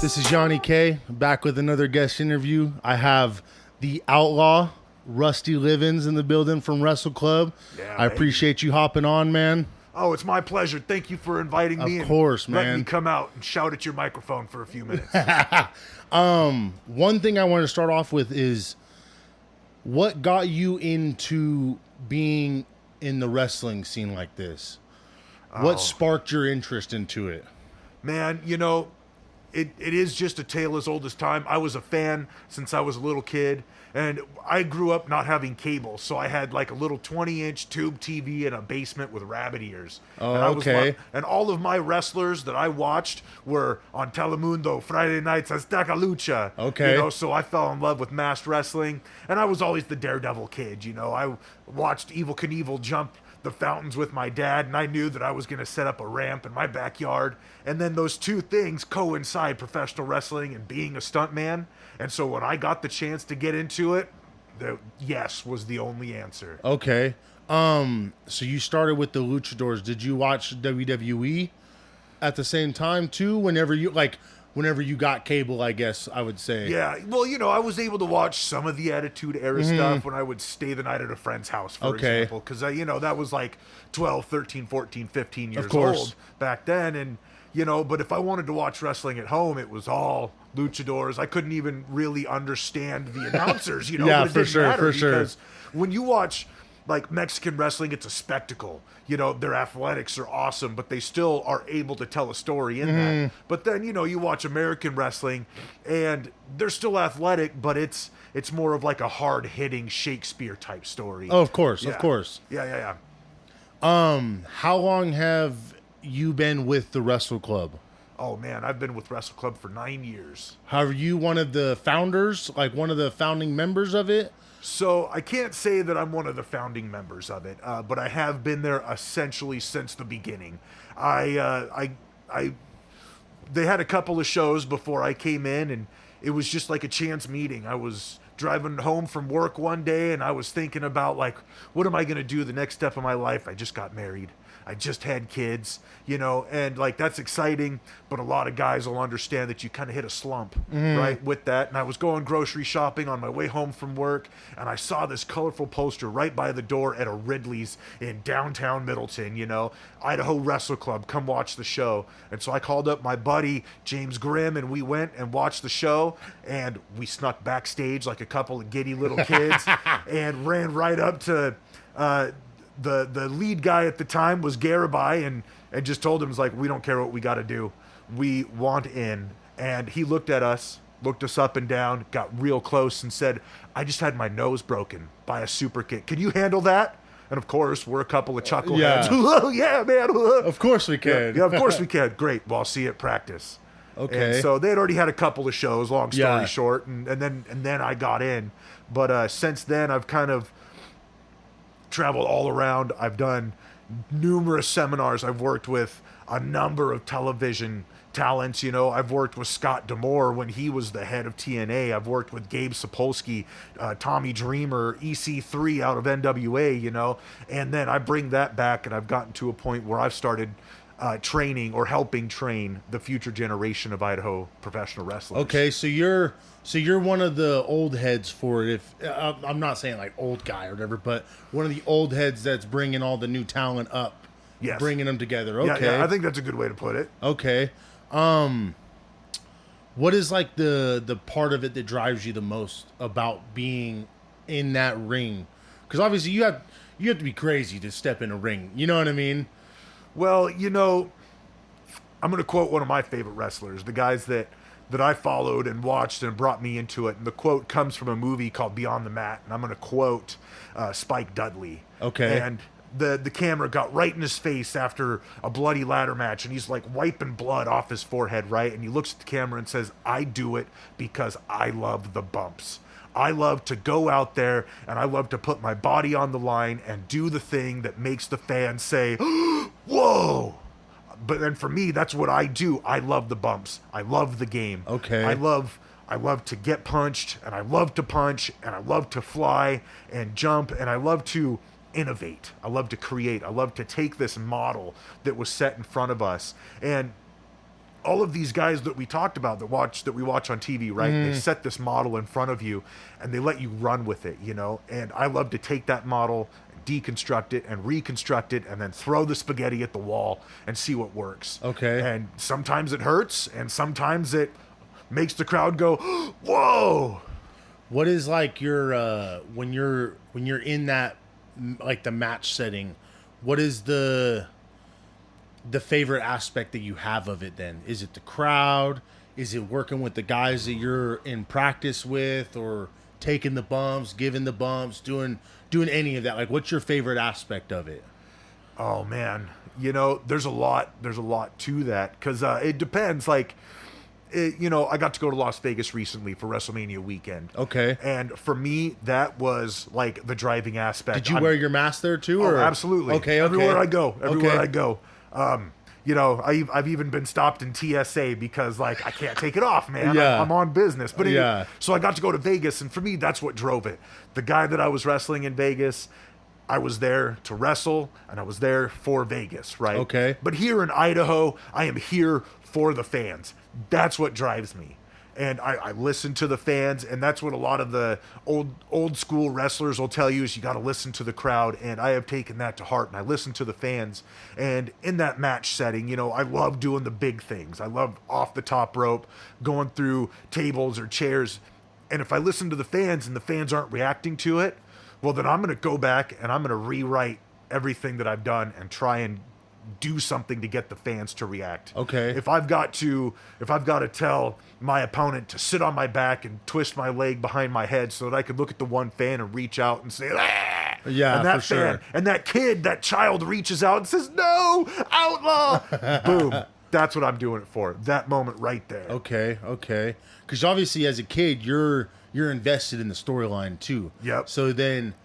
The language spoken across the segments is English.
This is Johnny K, back with another guest interview. I have the Outlaw Rusty Livings in the building from Wrestle Club. Yeah, I appreciate you hopping on, man. Oh, it's my pleasure. Thank you for inviting me. Of course, and letting man. me come out and shout at your microphone for a few minutes. One thing I want to start off with is what got you into being in the wrestling scene like this? What sparked your interest into it? Man, you know, it is just a tale as old as time. I was a fan since I was a little kid, and I grew up not having cable, so I had like a little 20-inch tube TV in a basement with rabbit ears. Oh, and okay. And all of my wrestlers that I watched were on Telemundo, Friday nights, Azteca Lucha. Okay. You know, so I fell in love with masked wrestling, and I was always the daredevil kid, you know. I watched Evel Knievel jump the fountains with my dad, and I knew that I was going to set up a ramp in my backyard. And then those two things coincide, professional wrestling and being a stuntman. And so when I got the chance to get into it, the yes was the only answer. Okay. So you started with the luchadors. Did you watch WWE at the same time too? Whenever you got cable, I guess I would say. Yeah, well, you know, I was able to watch some of the Attitude Era stuff when I would stay the night at a friend's house, for example, because, you know, that was like 12, 13, 14, 15 years old back then. And, you know, but if I wanted to watch wrestling at home, it was all luchadors. I couldn't even really understand the announcers, you know. Yeah, but it didn't matter for sure. Because when you watch like Mexican wrestling, it's a spectacle. You know, their athletics are awesome, but they still are able to tell a story in that. But then, you know, you watch American wrestling and they're still athletic, but it's more of like a hard-hitting Shakespeare type story. Oh, of course, Yeah. of course. Yeah. How long have you been with the Wrestle Club? Oh, man, I've been with Wrestle Club for 9 years. Are you one of the founders, like one of the founding members of it? So I can't say that I'm one of the founding members of it, but I have been there essentially since the beginning. They had a couple of shows before I came in, and it was just like a chance meeting. I was driving home from work one day, and I was thinking about, like, what am I going to do the next step of my life? I just got married. I just had kids, you know, and like that's exciting, but a lot of guys will understand that you kind of hit a slump, right, with that. And I was going grocery shopping on my way home from work, and I saw this colorful poster right by the door at a Ridley's in downtown Middleton, you know, Idaho Wrestle Club, come watch the show. And so I called up my buddy, James Grimm, and we went and watched the show, and we snuck backstage like a couple of giddy little kids and ran right up to, the lead guy at the time was Garabai, and just told him, was like, we don't care what we got to do. We want in. And he looked at us, looked us up and down, got real close and said, I just had my nose broken by a super kick. Can you handle that? And of course, we're a couple of chuckleheads. Yeah. Yeah, man. Of course we can. Yeah, of course we can. Great. Well, I'll see you at practice. Okay. And so they had already had a couple of shows, long story Yeah. short, and then I got in. But since then, I've kind of traveled all around. I've done numerous seminars. I've worked with a number of television talents. You know, I've worked with Scott D'Amore when he was the head of TNA. I've worked with Gabe Sapolsky, Tommy Dreamer, EC3 out of NWA, you know, and then I bring that back, and I've gotten to a point where I've started training or helping train the future generation of Idaho professional wrestlers. Okay, so you're one of the old heads for it. If I'm not saying like old guy or whatever, but one of the old heads that's bringing all the new talent up, Yes. bringing them together. Okay, Yeah, I think that's a good way to put it. Okay, what is like the part of it that drives you the most about being in that ring? Because obviously you have to be crazy to step in a ring. You know what I mean? Well, you know, I'm going to quote one of my favorite wrestlers, the guys that I followed and watched and brought me into it. And the quote comes from a movie called Beyond the Mat. And I'm going to quote Spike Dudley. Okay. And the camera got right in his face after a bloody ladder match. And he's like wiping blood off his forehead, right? And he looks at the camera and says, I do it because I love the bumps. I love to go out there and I love to put my body on the line and do the thing that makes the fans say, whoa. But then for me, that's what I do. I love the bumps. I love the game. Okay. I love to get punched, and I love to punch, and I love to fly and jump, and I love to innovate. I love to create. I love to take this model that was set in front of us. And all of these guys that we talked about that we watch on TV, right? They set this model in front of you and they let you run with it, you know? And I love to take that model, deconstruct it and reconstruct it, and then throw the spaghetti at the wall and see what works. Okay. And sometimes it hurts and sometimes it makes the crowd go, whoa. What is like your when you're in that, like the match setting, what is the favorite aspect that you have of it then? Is it the crowd? Is it working with the guys that you're in practice with, or taking the bumps, giving the bumps, doing any of that? Like, what's your favorite aspect of it? Oh man, you know, there's a lot to that, because it depends. Like, you know, I got to go to Las Vegas recently for WrestleMania weekend. Okay. And for me, that was like the driving aspect. Did you wear your mask there too? Oh, or? absolutely. Okay. Everywhere I go. You know, I've even been stopped in TSA because, like, I can't take it off, man. Yeah. I'm on business. But yeah. So I got to go to Vegas, and for me, that's what drove it. The guy that I was wrestling in Vegas, I was there to wrestle, and I was there for Vegas, right? Okay. But here in Idaho, I am here for the fans. That's what drives me. And I listen to the fans, and that's what a lot of the old school wrestlers will tell you, is you got to listen to the crowd. And I have taken that to heart, and I listen to the fans. And in that match setting, you know, I love doing the big things. I love off the top rope, going through tables or chairs. And if I listen to the fans and the fans aren't reacting to it, well, then I'm going to go back and I'm going to rewrite everything that I've done and try and do something to get the fans to react. Okay. If I've got to tell my opponent to sit on my back and twist my leg behind my head so that I could look at the one fan and reach out and say, ah! Yeah, and that for sure. And that child reaches out and says, no, outlaw. Boom. That's what I'm doing it for. That moment right there. Okay. Because obviously, as a kid, you're invested in the storyline too. Yep. So then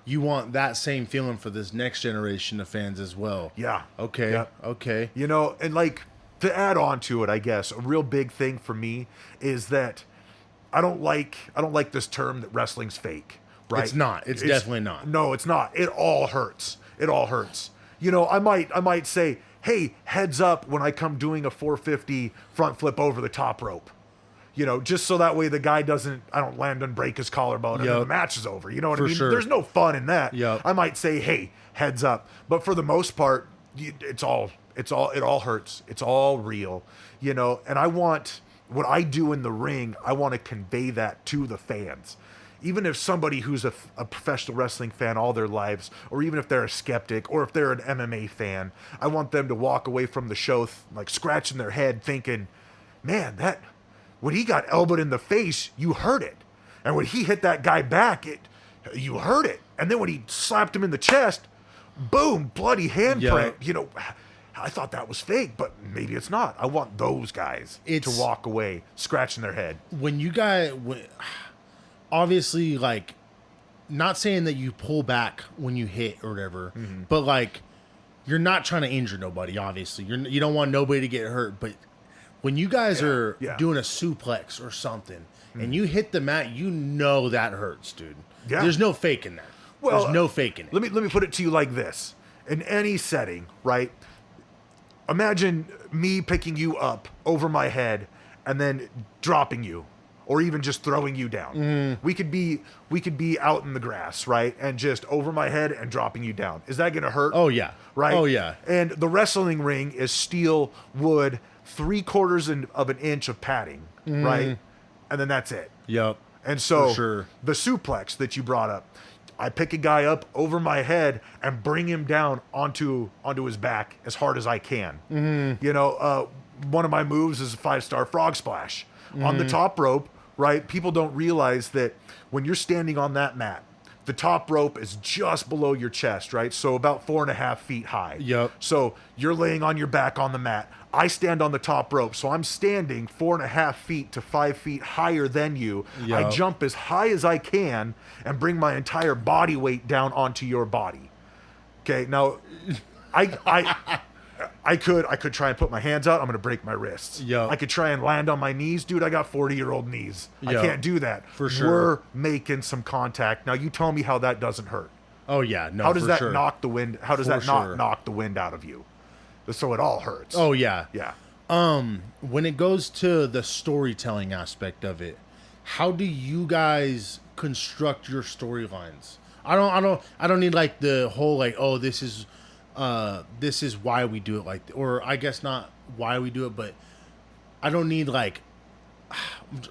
you want that same feeling for this next generation of fans as well. Yeah. Okay. Yep. Okay. You know, and like, to add on to it, I guess a real big thing for me is that I don't like this term that wrestling's fake. Right? It's not. It's definitely not. No, it's not. It all hurts. It all hurts. You know, I might say, hey, heads up when I come doing a 450 front flip over the top rope. You know, just so that way the guy I don't land and break his collarbone and then the match is over. You know what I mean? Sure. There's no fun in that. Yep. I might say, hey, heads up. But for the most part, it all hurts. It's all real. You know, and I want, what I do in the ring, I want to convey that to the fans. Even if somebody who's a professional wrestling fan all their lives, or even if they're a skeptic, or if they're an MMA fan, I want them to walk away from the show like scratching their head thinking, man, when he got elbowed in the face, you heard it. And when he hit that guy back, you heard it. And then when he slapped him in the chest, boom, bloody handprint. Yeah. You know, I thought that was fake, but maybe it's not. I want those guys to walk away scratching their head. When you guys, obviously, like, not saying that you pull back when you hit or whatever, but like, you're not trying to injure nobody. Obviously, you don't want nobody to get hurt. But when you guys are doing a suplex or something and you hit the mat, you know that hurts, dude. Yeah. There's no faking that. Well, there's no faking it. Let me put it to you like this: in any setting, right? Imagine me picking you up over my head and then dropping you, or even just throwing you down. We could be out in the grass, right? And just over my head and dropping you down. Is that going to hurt? Oh yeah. Right? Oh yeah. And the wrestling ring is steel wood, 3/4 of an inch of padding, right? And then that's it. Yep. And so sure. The suplex that you brought up, I pick a guy up over my head and bring him down onto his back as hard as I can. You know, one of my moves is a 5-star frog splash on the top rope. Right? People don't realize that when you're standing on that mat, the top rope is just below your chest, right? So about 4.5 feet high. Yep. So you're laying on your back on the mat. I stand on the top rope. So I'm standing 4.5 feet to 5 feet higher than you. Yep. I jump as high as I can and bring my entire body weight down onto your body. Okay. Now, I could try and put my hands out. I'm going to break my wrists. Yep. I could try and land on my knees. Dude, I got 40-year-old knees. Yep. I can't do that. For sure. We're making some contact. Now, you tell me how that doesn't hurt. Oh, yeah. No, how does that sure. knock the wind? How does For that not sure. knock the wind out of you? So it all hurts. Oh, yeah. Yeah. When it goes to the storytelling aspect of it, how do you guys construct your storylines? I don't need like the whole like, oh, this is why we do it like, or I guess not why we do it, but I don't need like,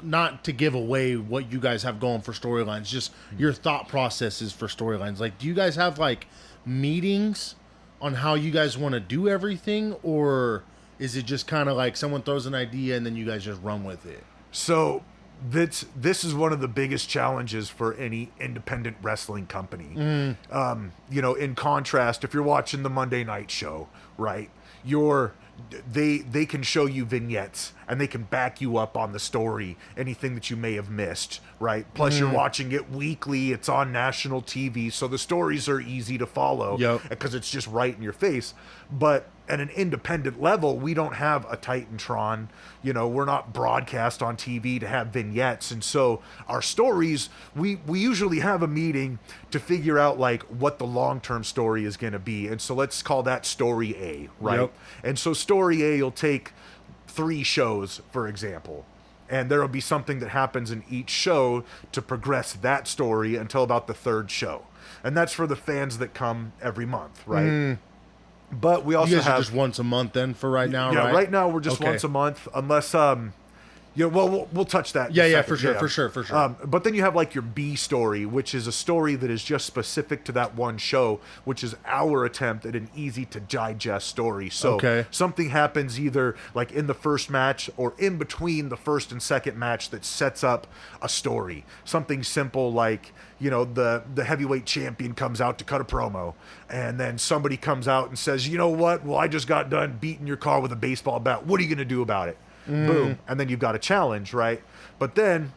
not to give away what you guys have going for storylines, just your thought processes for storylines. Like, do you guys have like meetings on how you guys want to do everything, or is it just kind of like someone throws an idea and then you guys just run with it? So this is one of the biggest challenges for any independent wrestling company. You know, in contrast, if you're watching the Monday night show, right, they can show you vignettes and they can back you up on the story, anything that you may have missed, right? Plus you're watching it weekly, it's on national TV, so the stories are easy to follow because it's just right in your face. But at an independent level, we don't have a Titantron, you know, we're not broadcast on TV to have vignettes. And so our stories, we usually have a meeting to figure out like what the long-term story is going to be. And so let's call that story A, right? And so story A will take 3 shows, for example, and there will be something that happens in each show to progress that story until about the 3rd show. And that's for the fans that come every month, right? But we also have just once a month then for right now, yeah, right? Right now we're just once a month, unless yeah, well, we'll touch that. Yeah, for sure. But then you have like your B story, which is a story that is just specific to that one show, which is our attempt at an easy to digest story. So something happens either like in the first match or in between the first and second match that sets up a story. Something simple like, you know, the heavyweight champion comes out to cut a promo, and then somebody comes out and says, you know what? Well, I just got done beating your car with a baseball bat. What are you going to do about it? Boom. And then you've got a challenge, right? But then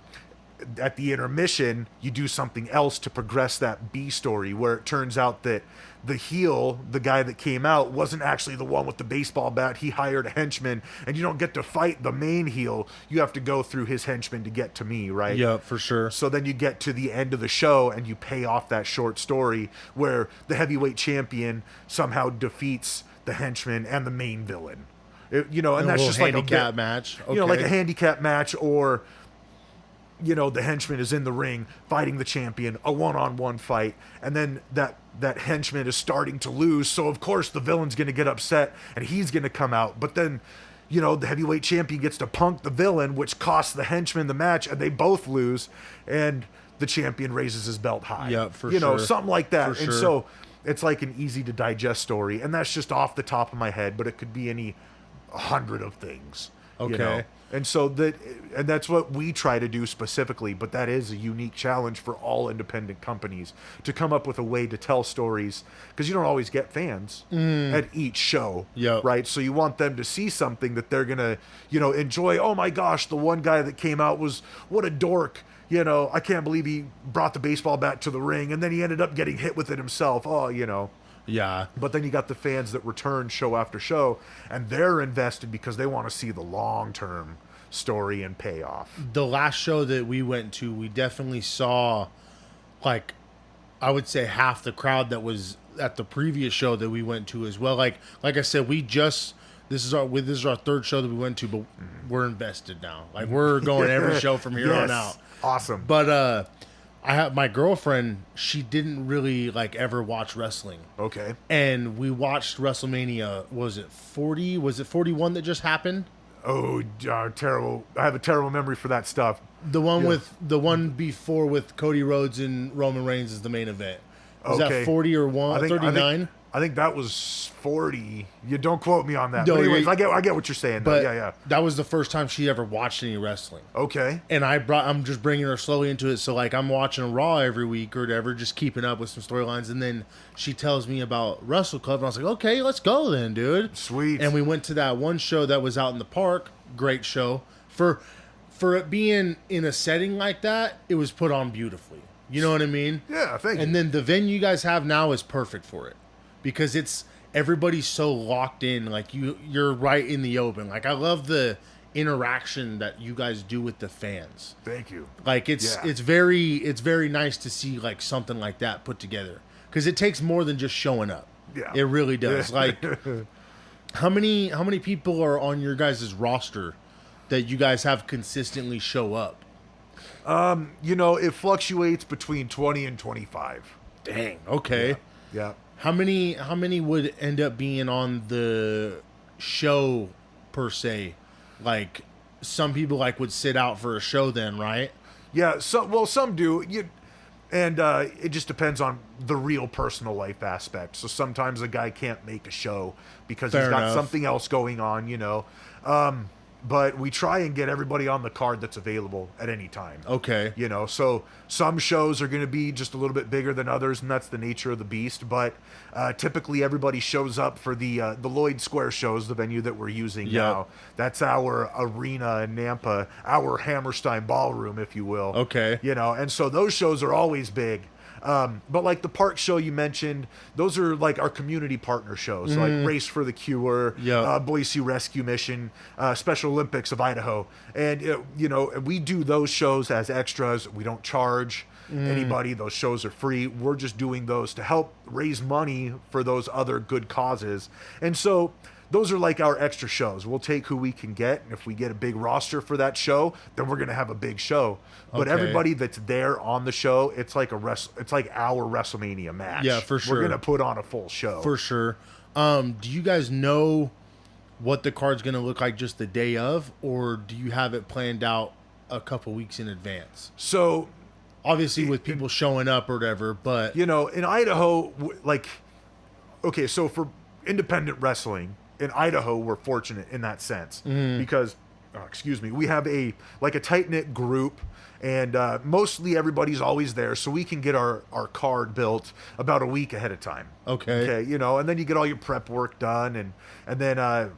at the intermission, you do something else to progress that B story, where it turns out that the heel, the guy that came out, wasn't actually the one with the baseball bat. He hired a henchman, and you don't get to fight the main heel. You have to go through his henchman to get to me, right? Yeah, for sure. So then you get to the end of the show, and you pay off that short story where the heavyweight champion somehow defeats the henchman and the main villain. You know, and that's just like a handicap match. You know, like a handicap match, or, you know, the henchman is in the ring fighting the champion, a one-on-one fight, and then that henchman is starting to lose, so of course the villain's going to get upset and he's going to come out. But then, you know, the heavyweight champion gets to punk the villain, which costs the henchman the match, and they both lose, and the champion raises his belt high. Yeah, for you sure. know, something like that. For and sure. So it's like an easy to digest story, and that's just off the top of my head, but it could be any 100 of things. Okay. You know? And so that's what we try to do specifically, but that is a unique challenge for all independent companies to come up with a way to tell stories, because you don't always get fans at each show, right? So you want them to see something that they're gonna, you know, enjoy. Oh my gosh, the one guy that came out was, what a dork. You know, I can't believe he brought the baseball bat to the ring and then he ended up getting hit with it himself. Oh, you know. Yeah. But then you got the fans that return show after show, and they're invested because they want to see the long-term story and payoff. The last show that we went to, we definitely saw, like, I would say half the crowd that was at the previous show that we went to as well. Like I said, this is our 3rd show that we went to, but we're invested now. Like, we're going every show from here on out. Awesome. But I have my girlfriend, she didn't really like ever watch wrestling. Okay. And we watched WrestleMania, was it 40? Was it 41 that just happened? Oh, terrible. I have a terrible memory for that stuff. The one before with Cody Rhodes and Roman Reigns is the main event. Was that 40 or 39? I think that was 40. You don't quote me on that. No, but anyways, I get what you're saying. But yeah. That was the first time she ever watched any wrestling. Okay. And I'm just bringing her slowly into it. So like I'm watching Raw every week or whatever, just keeping up with some storylines. And then she tells me about Wrestle Club. And I was like, okay, let's go then, dude. Sweet. And we went to that one show that was out in the park. Great show. For it being in a setting like that, it was put on beautifully. You know what I mean? Yeah, thank you. And then the venue you guys have now is perfect for it. Because everybody's so locked in, like you're right in the open. Like I love the interaction that you guys do with the fans. Thank you. Like it's very nice to see like something like that put together, because it takes more than just showing up. Yeah, it really does. Like How many people are on your guys' roster that you guys have consistently show up? It fluctuates between 20 and 25. Dang. Okay. Yeah. How many would end up being on the show per se? Like some people like would sit out for a show then, right? Yeah, some do. And it just depends on the real personal life aspect. So sometimes a guy can't make a show because Fair he's got enough. something else going on. But we try and get everybody on the card that's available at any time. Okay. So some shows are going to be just a little bit bigger than others, and that's the nature of the beast. But typically, everybody shows up for the Lloyd Square shows, the venue that we're using now. That's our arena in Nampa, our Hammerstein Ballroom, if you will. Okay. And so those shows are always big. But like the park show you mentioned, those are like our community partner shows, like Race for the Cure, Boise Rescue Mission, Special Olympics of Idaho. And, we do those shows as extras. We don't charge anybody. Those shows are free. We're just doing those to help raise money for those other good causes. And so those are like our extra shows. We'll take who we can get, and if we get a big roster for that show, then we're going to have a big show. But Okay. everybody that's there on the show, it's like it's like our WrestleMania match. Yeah, for sure. We're going to put on a full show. For sure. Do you guys know what the card's going to look like just the day of, or do you have it planned out a couple weeks in advance? So, Obviously, with people showing up or whatever, but in Idaho, okay, so for independent wrestling, in Idaho, we're fortunate in that sense because, we have a tight-knit group, and mostly everybody's always there, so we can get our card built about a week ahead of time. Okay. And then you get all your prep work done, and then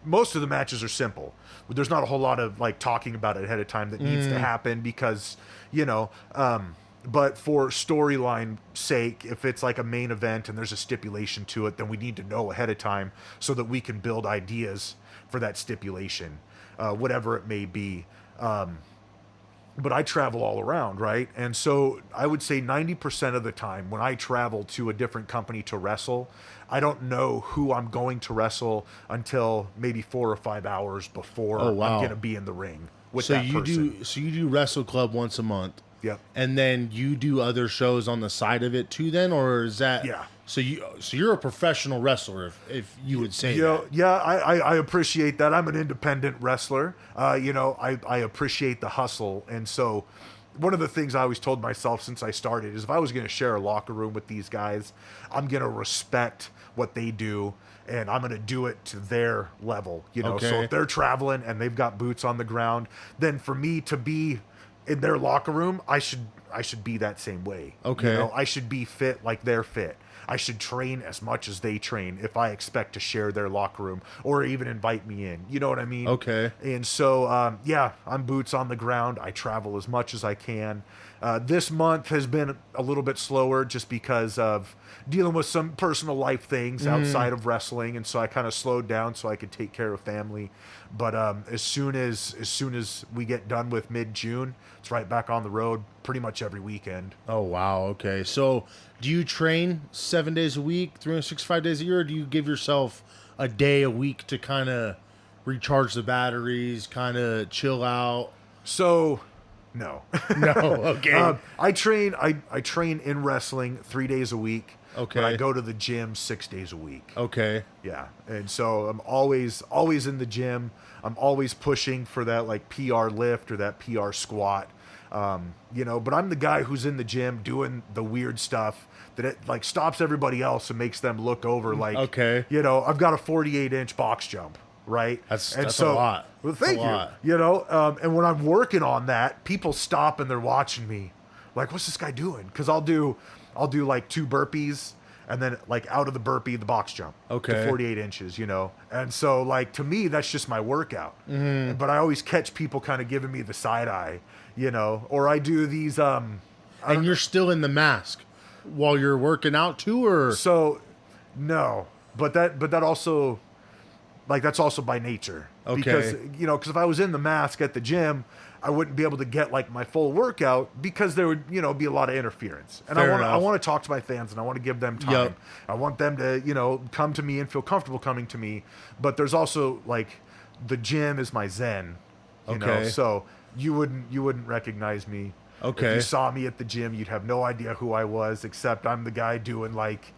most of the matches are simple. There's not a whole lot of talking about it ahead of time that needs to happen because, but for storyline sake, if it's like a main event and there's a stipulation to it, then we need to know ahead of time so that we can build ideas for that stipulation, whatever it may be. But I travel all around, right? And so I would say 90% of the time when I travel to a different company to wrestle, I don't know who I'm going to wrestle until maybe 4 or 5 hours before I'm going to be in the ring with that person. So you do Wrestle Club once a month. Yep. And then you do other shows on the side of it too then, or is that so you're a professional wrestler if you would say that. Yeah, I appreciate that. I'm an independent wrestler. I appreciate the hustle. And so one of the things I always told myself since I started is if I was going to share a locker room with these guys, I'm going to respect what they do and I'm going to do it to their level, Okay. So if they're traveling and they've got boots on the ground, then for me to be in their locker room, I should be that same way. Okay. I should be fit like they're fit. I should train as much as they train if I expect to share their locker room or even invite me in. You know what I mean? Okay. And so, I'm boots on the ground. I travel as much as I can. This month has been a little bit slower just because of dealing with some personal life things outside of wrestling. And so I kind of slowed down so I could take care of family. But as soon as we get done with mid-June, it's right back on the road pretty much every weekend. Oh, wow. Okay. So do you train 7 days a week, 365 days a year, or do you give yourself a day a week to kind of recharge the batteries, kind of chill out? So, no. No. Okay. I train in wrestling 3 days a week. Okay. But I go to the gym 6 days a week. Okay. Yeah. And so I'm always in the gym. I'm always pushing for that PR lift or that PR squat. But I'm the guy who's in the gym doing the weird stuff that it stops everybody else and makes them look over okay. I've got a 48-inch box jump, right? That's a lot. Well, thank you. And when I'm working on that, people stop and they're watching me like, what's this guy doing? Because I'll do 2 burpees and then out of the burpee, the box jump to 48 inches, And so to me, that's just my workout. Mm-hmm. But I always catch people kind of giving me the side eye, or I do these, and you're still in the mask while you're working out too, or? So no, but that also, like that's also by nature. Okay. Because, because if I was in the mask at the gym, I wouldn't be able to get like my full workout because there would, be a lot of interference. And Fair I enough. want to talk to my fans and I want to give them time. Yep. I want them to, come to me and feel comfortable coming to me. But there's also like the gym is my zen, Okay. so you wouldn't recognize me. Okay. If you saw me at the gym, you'd have no idea who I was, except I'm the guy doing like,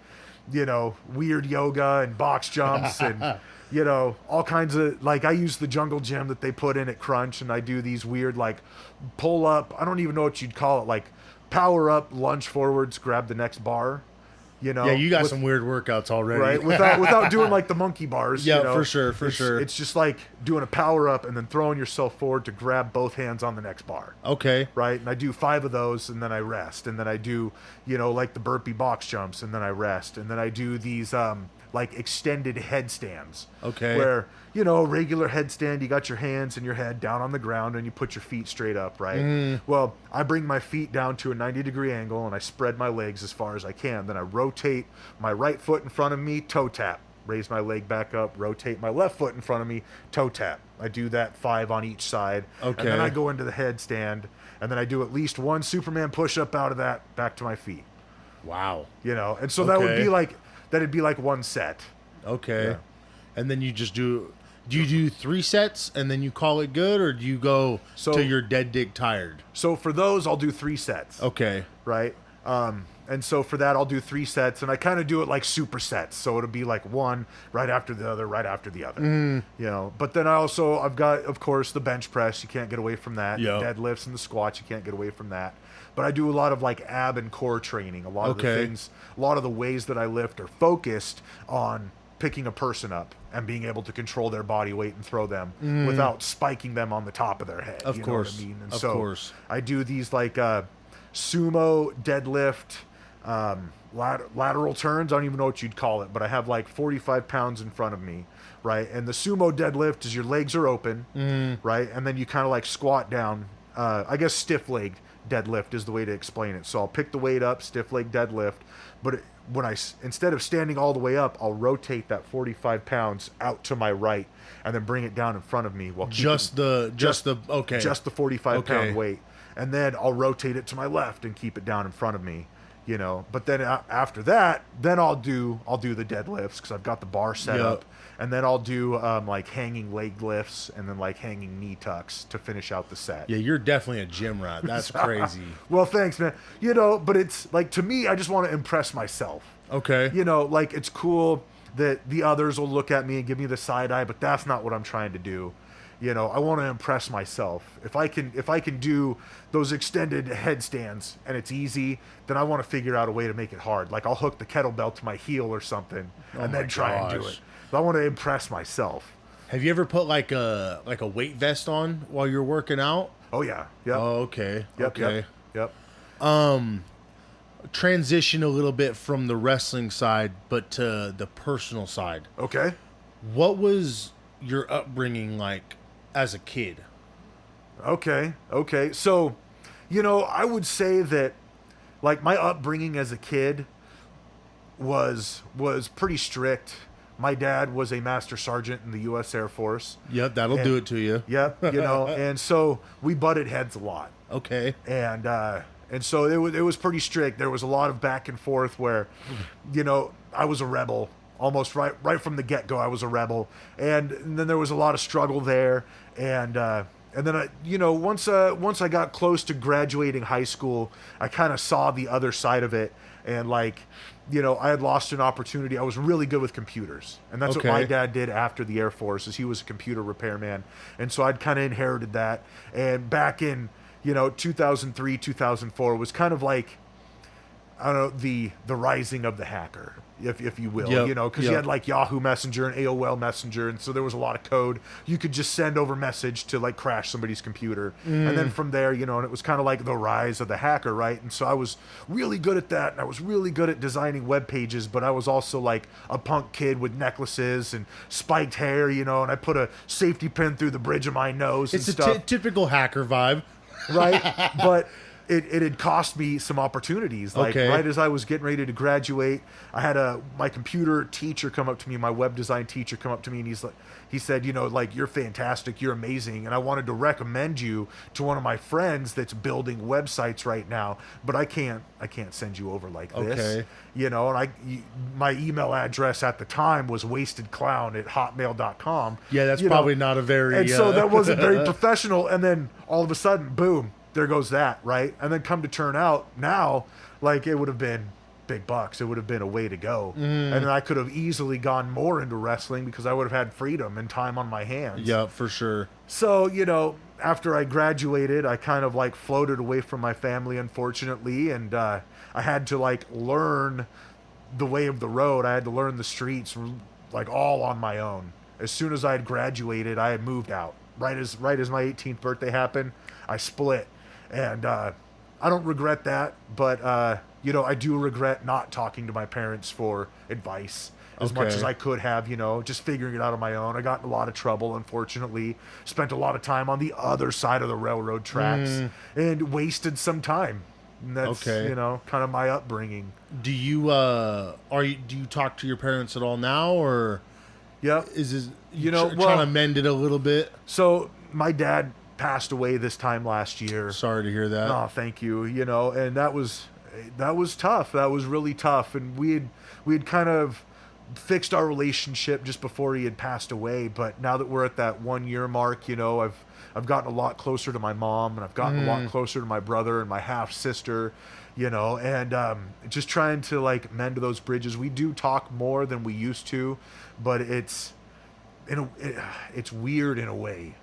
weird yoga and box jumps and, all kinds of, like, I use the jungle gym that they put in at Crunch, and I do these weird, like, pull up, I don't even know what you'd call it, like, power up, lunge forwards, grab the next bar, Yeah, you got some weird workouts already. right? Without doing, like, the monkey bars. Yeah, for sure. It's just like doing a power up and then throwing yourself forward to grab both hands on the next bar. Okay. Right? And I do 5 of those, and then I rest. And then I do, like the burpee box jumps, and then I rest. And then I do these, like, extended headstands. Okay. Where, regular headstand, you got your hands and your head down on the ground, and you put your feet straight up, right? Well, I bring my feet down to a 90-degree angle, and I spread my legs as far as I can. Then I rotate my right foot in front of me, toe tap. Raise my leg back up, rotate my left foot in front of me, toe tap. I do that 5 on each side. Okay. And then I go into the headstand, and then I do at least 1 Superman push-up out of that back to my feet. Wow. And so that would be like, that'd be like 1 set. Okay. Yeah. And then you just do you do 3 sets and then you call it good, or do you go till you're dead dig tired? So for those, I'll do 3 sets. Okay. Right? And so for that, I'll do 3 sets, and I kind of do it like supersets. So it'll be like 1 right after the other, right after the other. But then I've got, of course, the bench press. You can't get away from that. Yep. The deadlifts and the squats, you can't get away from that. But I do a lot of like ab and core training. A lot of the things, a lot of the ways that I lift are focused on picking a person up and being able to control their body weight and throw them without spiking them on the top of their head. Of course. Know what I mean? And of so course. I do these like sumo deadlift, lateral turns. I don't even know what you'd call it, but I have like 45 pounds in front of me, right? And the sumo deadlift is your legs are open, right? And then you kind of like squat down. I guess stiff-legged deadlift is the way to explain it. So I'll pick the weight up, stiff-leg deadlift, but instead of standing all the way up, I'll rotate that 45 pounds out to my right and then bring it down in front of me while just the 45 pound weight, and then I'll rotate it to my left and keep it down in front of me. But then after that, then I'll do the deadlifts because I've got the bar set up, and then I'll do like hanging leg lifts and then like hanging knee tucks to finish out the set. Yeah, you're definitely a gym rat. That's crazy. Well, thanks, man. But it's like, to me, I just want to impress myself. Okay. Like it's cool that the others will look at me and give me the side eye, but that's not what I'm trying to do. I want to impress myself. If I can do those extended headstands and it's easy, then I want to figure out a way to make it hard. Like I'll hook the kettlebell to my heel or something and then try and do it. But I want to impress myself. Have you ever put like a weight vest on while you're working out? Oh yeah. Yep. Oh, okay. Yep. Okay. Yep. Transition a little bit from the wrestling side, but to the personal side. Okay. What was your upbringing like as a kid? Okay. So, I would say that like my upbringing as a kid was pretty strict. My dad was a master sergeant in the U.S. Air Force. Yep, that'll do it to you. Yep, and so we butted heads a lot. Okay. And so it was pretty strict. There was a lot of back and forth where, I was a rebel. Almost right from the get-go, I was a rebel, and then there was a lot of struggle there, and then I, once I got close to graduating high school, I kind of saw the other side of it, and like, I had lost an opportunity. I was really good with computers, and that's what my dad did after the Air Force. Is he was a computer repairman, and so I'd kind of inherited that. And back in 2003, 2004 was kind of like, I don't know, the rising of the hacker, if you will, because you had like Yahoo Messenger and AOL Messenger, and so there was a lot of code. You could just send over message to like crash somebody's computer, and then from there, and it was kind of like the rise of the hacker, right? And so I was really good at that, and I was really good at designing web pages, but I was also like a punk kid with necklaces and spiked hair, and I put a safety pin through the bridge of my nose. It's and stuff. Typical hacker vibe, right? But it had cost me some opportunities. Like Okay. right as I was getting ready to graduate, I had my computer teacher come up to me, my web design teacher come up to me, and he said, you know, like, you're fantastic, you're amazing, and I wanted to recommend you to one of my friends that's building websites right now, but I can't send you over like this. Okay. You know, and my email address at the time was wastedclown@hotmail.com. Yeah, that's you know. probably not a very. And so that wasn't very professional. And then all of a sudden, boom, there goes that, right? And then come to turn out now, like, it would have been big bucks. It would have been a way to go. And then I could have easily gone more into wrestling because I would have had freedom and time on my hands. Yeah, for sure. So, you know, after I graduated, I kind of like floated away from my family, unfortunately. And I had to like learn the way of the road. I had to learn the streets like all on my own. As soon as I had graduated, I had moved out. Right as my 18th birthday happened, I split. And I don't regret that, but you know, I do regret not talking to my parents for advice as much as I could have, you know, just figuring it out on my own. I got in a lot of trouble, unfortunately. Spent a lot of time on the other side of the railroad tracks and wasted some time. And that's, you know, kind of my upbringing. Do you do you talk to your parents at all now, or is this, you know, trying to mend it a little bit? So my dad passed away this time last year. Sorry to hear that. Oh, thank you. You know, and that was tough. That was really tough. And we had kind of fixed our relationship just before he had passed away. But now that we're at that 1 year mark, you know, I've gotten a lot closer to my mom, and I've gotten a lot closer to my brother and my half sister, you know, and just trying to like mend those bridges. We do talk more than we used to, but it's weird in a way,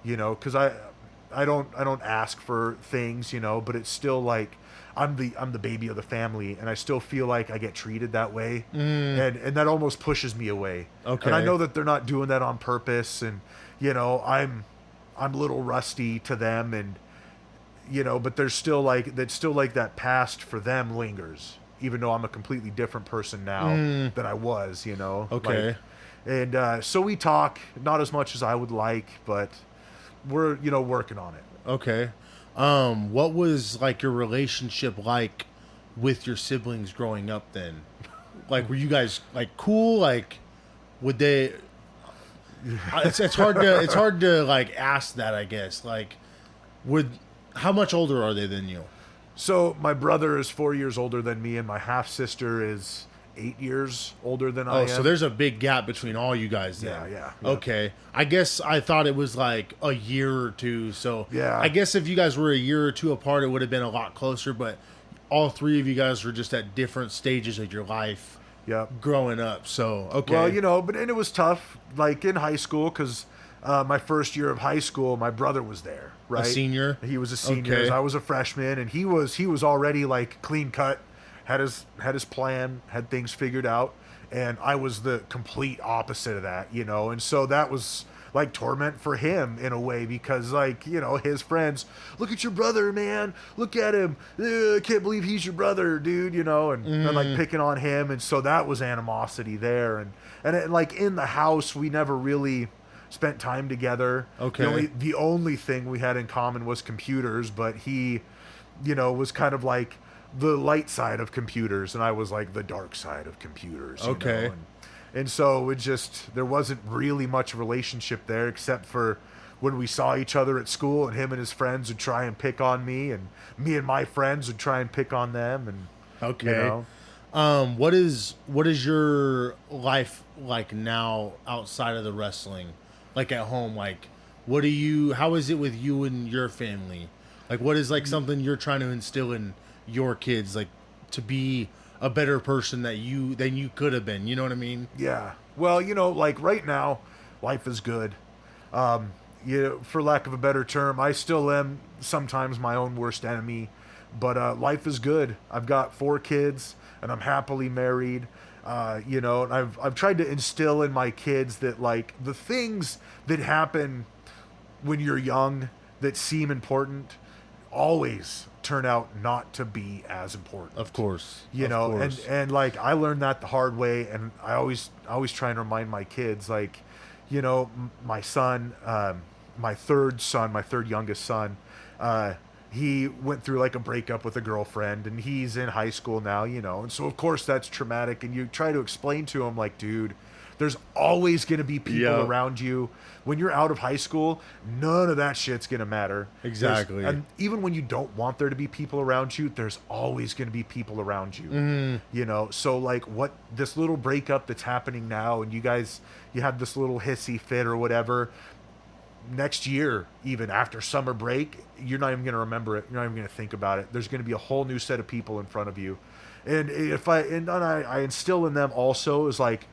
you know, because I don't ask for things, you know, but it's still like I'm the baby of the family, and I still feel like I get treated that way, and that almost pushes me away. Okay. And I know that they're not doing that on purpose, and you know, I'm a little rusty to them, and you know, but there's still like that past for them lingers, even though I'm a completely different person now than I was, you know. Okay. Like, and so we talk, not as much as I would like, but we're, you know, working on it. Okay. What was like your relationship like with your siblings growing up then? Like, were you guys like cool? Like, would they? It's hard to like ask that, I guess. Like, how much older are they than you? So my brother is 4 years older than me, and my half sister is 8 years older than I am. So there's a big gap between all you guys then. Yeah. Okay. I guess I thought it was like a year or two. So yeah. I guess if you guys were a year or two apart, it would have been a lot closer. But all three of you guys were just at different stages of your life growing up. So, okay. Well, you know, and it was tough, like in high school, because my first year of high school, my brother was there, right? A senior? He was a senior. Okay. I was a freshman, and he was already like clean cut. Had his plan, had things figured out, and I was the complete opposite of that, you know. And so that was like torment for him in a way, because like, you know, his friends, look at your brother, man, look at him, I can't believe he's your brother, dude, you know, and like picking on him. And so that was animosity there, and it, like in the house, we never really spent time together. Okay. The only thing we had in common was computers, but he, you know, was kind of like the light side of computers, and I was like the dark side of computers. Okay. You know? And so there wasn't really much relationship there, except for when we saw each other at school, and him and his friends would try and pick on me, and me and my friends would try and pick on them. And okay. You know, what is your life like now outside of the wrestling? Like at home, like how is it with you and your family? Like, what is like something you're trying to instill in your kids, like to be a better person than you could have been, you know what I mean? Yeah. Well, you know, like right now, life is good. You know, for lack of a better term, I still am sometimes my own worst enemy, but life is good. I've got 4 kids, and I'm happily married. You know, and I've tried to instill in my kids that like the things that happen when you're young that seem important always turn out not to be as important. Of course. You know, and like I learned that the hard way, and I always try and remind my kids, like, you know, my son, my third youngest son, he went through like a breakup with a girlfriend, and he's in high school now, you know, and so of course that's traumatic. And you try to explain to him like, dude, there's always going to be people around you when you're out of high school. None of that shit's going to matter. Exactly. And even when you don't want there to be people around you, there's always going to be people around you. You know, so like what this little breakup that's happening now, and you had this little hissy fit or whatever, next year, even after summer break, you're not even going to remember it. You're not even going to think about it. There's going to be a whole new set of people in front of you. And I instill in them also is like,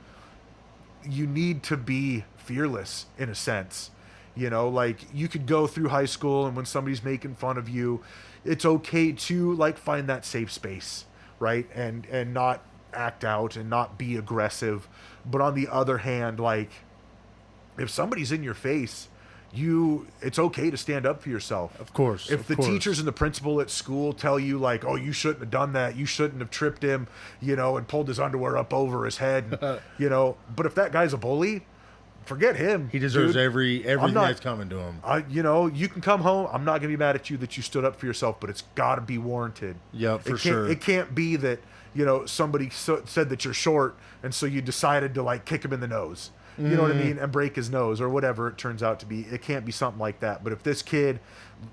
you need to be fearless in a sense. You know, like you could go through high school, and when somebody's making fun of you, it's okay to like find that safe space, right? And not act out and not be aggressive. But on the other hand, like if somebody's in your face, it's okay to stand up for yourself. Of course. If the teachers and the principal at school tell you like, oh, you shouldn't have done that, you shouldn't have tripped him, you know, and pulled his underwear up over his head, you know, but if that guy's a bully, forget him. He deserves everything that's coming to him. You know, you can come home. I'm not going to be mad at you that you stood up for yourself, but it's got to be warranted. Yeah, for sure. It can't be that, you know, somebody said that you're short, and so you decided to like kick him in the nose. You know what I mean? And break his nose or whatever it turns out to be. It can't be something like that. But if this kid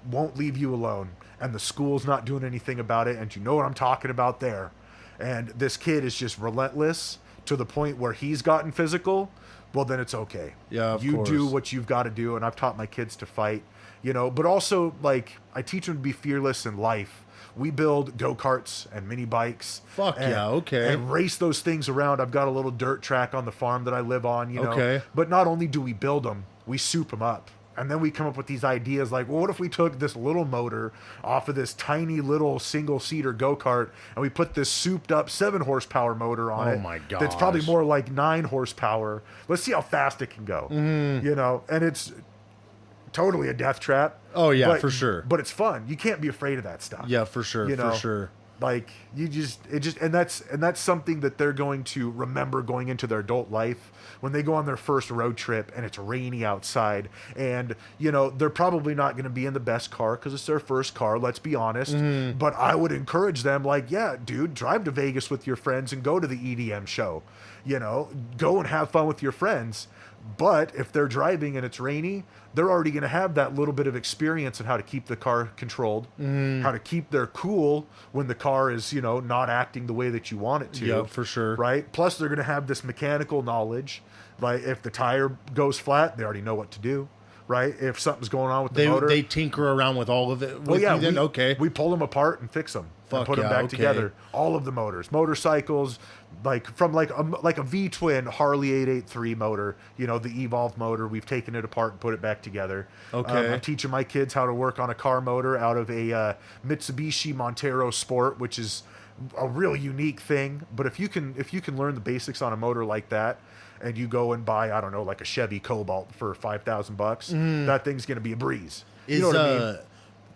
won't leave you alone, and the school's not doing anything about it, and you know what I'm talking about there, and this kid is just relentless to the point where he's gotten physical, well, then it's okay. Yeah, of course. You do what you've got to do, and I've taught my kids to fight, you know, but also, like, I teach them to be fearless in life. We build go-karts and mini bikes. Okay. And race those things around. I've got a little dirt track on the farm that I live on, you know. Okay. But not only do we build them, we soup them up. And then we come up with these ideas like, well, what if we took this little motor off of this tiny little single-seater go-kart, and we put this souped-up 7-horsepower motor on it? Oh, my gosh. That's probably more like 9 horsepower. Let's see how fast it can go. You know, and it's totally a death trap. Oh, yeah, for sure. But it's fun. You can't be afraid of that stuff. Yeah, for sure, you know? for sure. Like and that's something that they're going to remember going into their adult life when they go on their first road trip and it's rainy outside, and you know they're probably not going to be in the best car because it's their first car, let's be honest. But I would encourage them, like, yeah, dude, drive to Vegas with your friends and go to the EDM show, you know, go and have fun with your friends. But if they're driving and it's rainy, they're already going to have that little bit of experience in how to keep the car controlled, how to keep their cool when the car is, you know, not acting the way that you want it to. Yeah, for sure. Right? Plus, they're going to have this mechanical knowledge. Like, if the tire goes flat, they already know what to do. Right? If something's going on with the motor. They tinker around with all of it. Well, yeah, we pull them apart and fix them. And put them back together. All of the motors, motorcycles, like from like a V-twin Harley 883 motor, you know, the Evolve motor. We've taken it apart and put it back together. Okay. I'm teaching my kids how to work on a car motor out of a Mitsubishi Montero Sport, which is a real unique thing. But if you can learn the basics on a motor like that, and you go and buy, I don't know, like a Chevy Cobalt for $5,000, that thing's going to be a breeze. You know what I mean?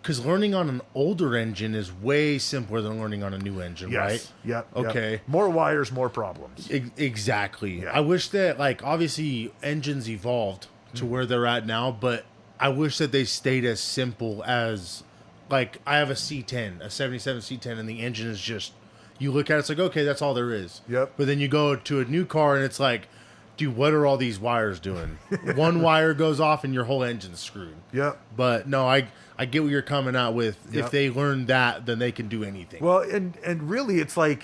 Because learning on an older engine is way simpler than learning on a new engine, right? Yep. Okay. Yep. More wires, more problems. Exactly. Yeah. I wish that, like, obviously engines evolved to where they're at now, but I wish that they stayed as simple as, like, I have a C10, a 77 C10, and the engine is just, you look at it, it's like, okay, that's all there is. Yep. But then you go to a new car, and it's like, dude, what are all these wires doing? One wire goes off, and your whole engine's screwed. Yep. But no, I get what you're coming out with. Yep. If they learn that, then they can do anything. Well, and really, it's like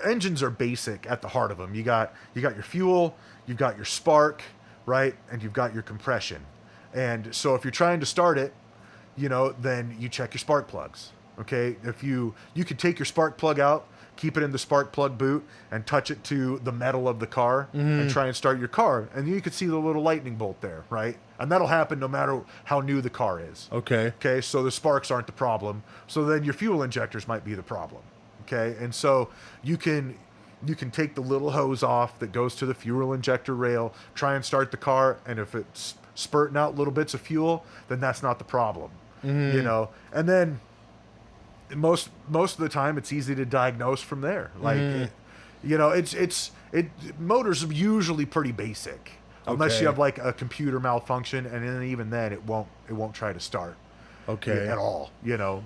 engines are basic at the heart of them. You got your fuel, you've got your spark, right, and you've got your compression. And so if you're trying to start it, you know, then you check your spark plugs. Okay, if you could take your spark plug out, keep it in the spark plug boot, and touch it to the metal of the car and try and start your car. And you could see the little lightning bolt there, right? And that'll happen no matter how new the car is. Okay. Okay, so the sparks aren't the problem. So then your fuel injectors might be the problem. Okay, and so you can take the little hose off that goes to the fuel injector rail, try and start the car, and if it's spurting out little bits of fuel, then that's not the problem. You know, and then most of the time it's easy to diagnose from there. Like, you know, motors are usually pretty basic, unless you have like a computer malfunction, and then even then it won't try to start. Okay. at all,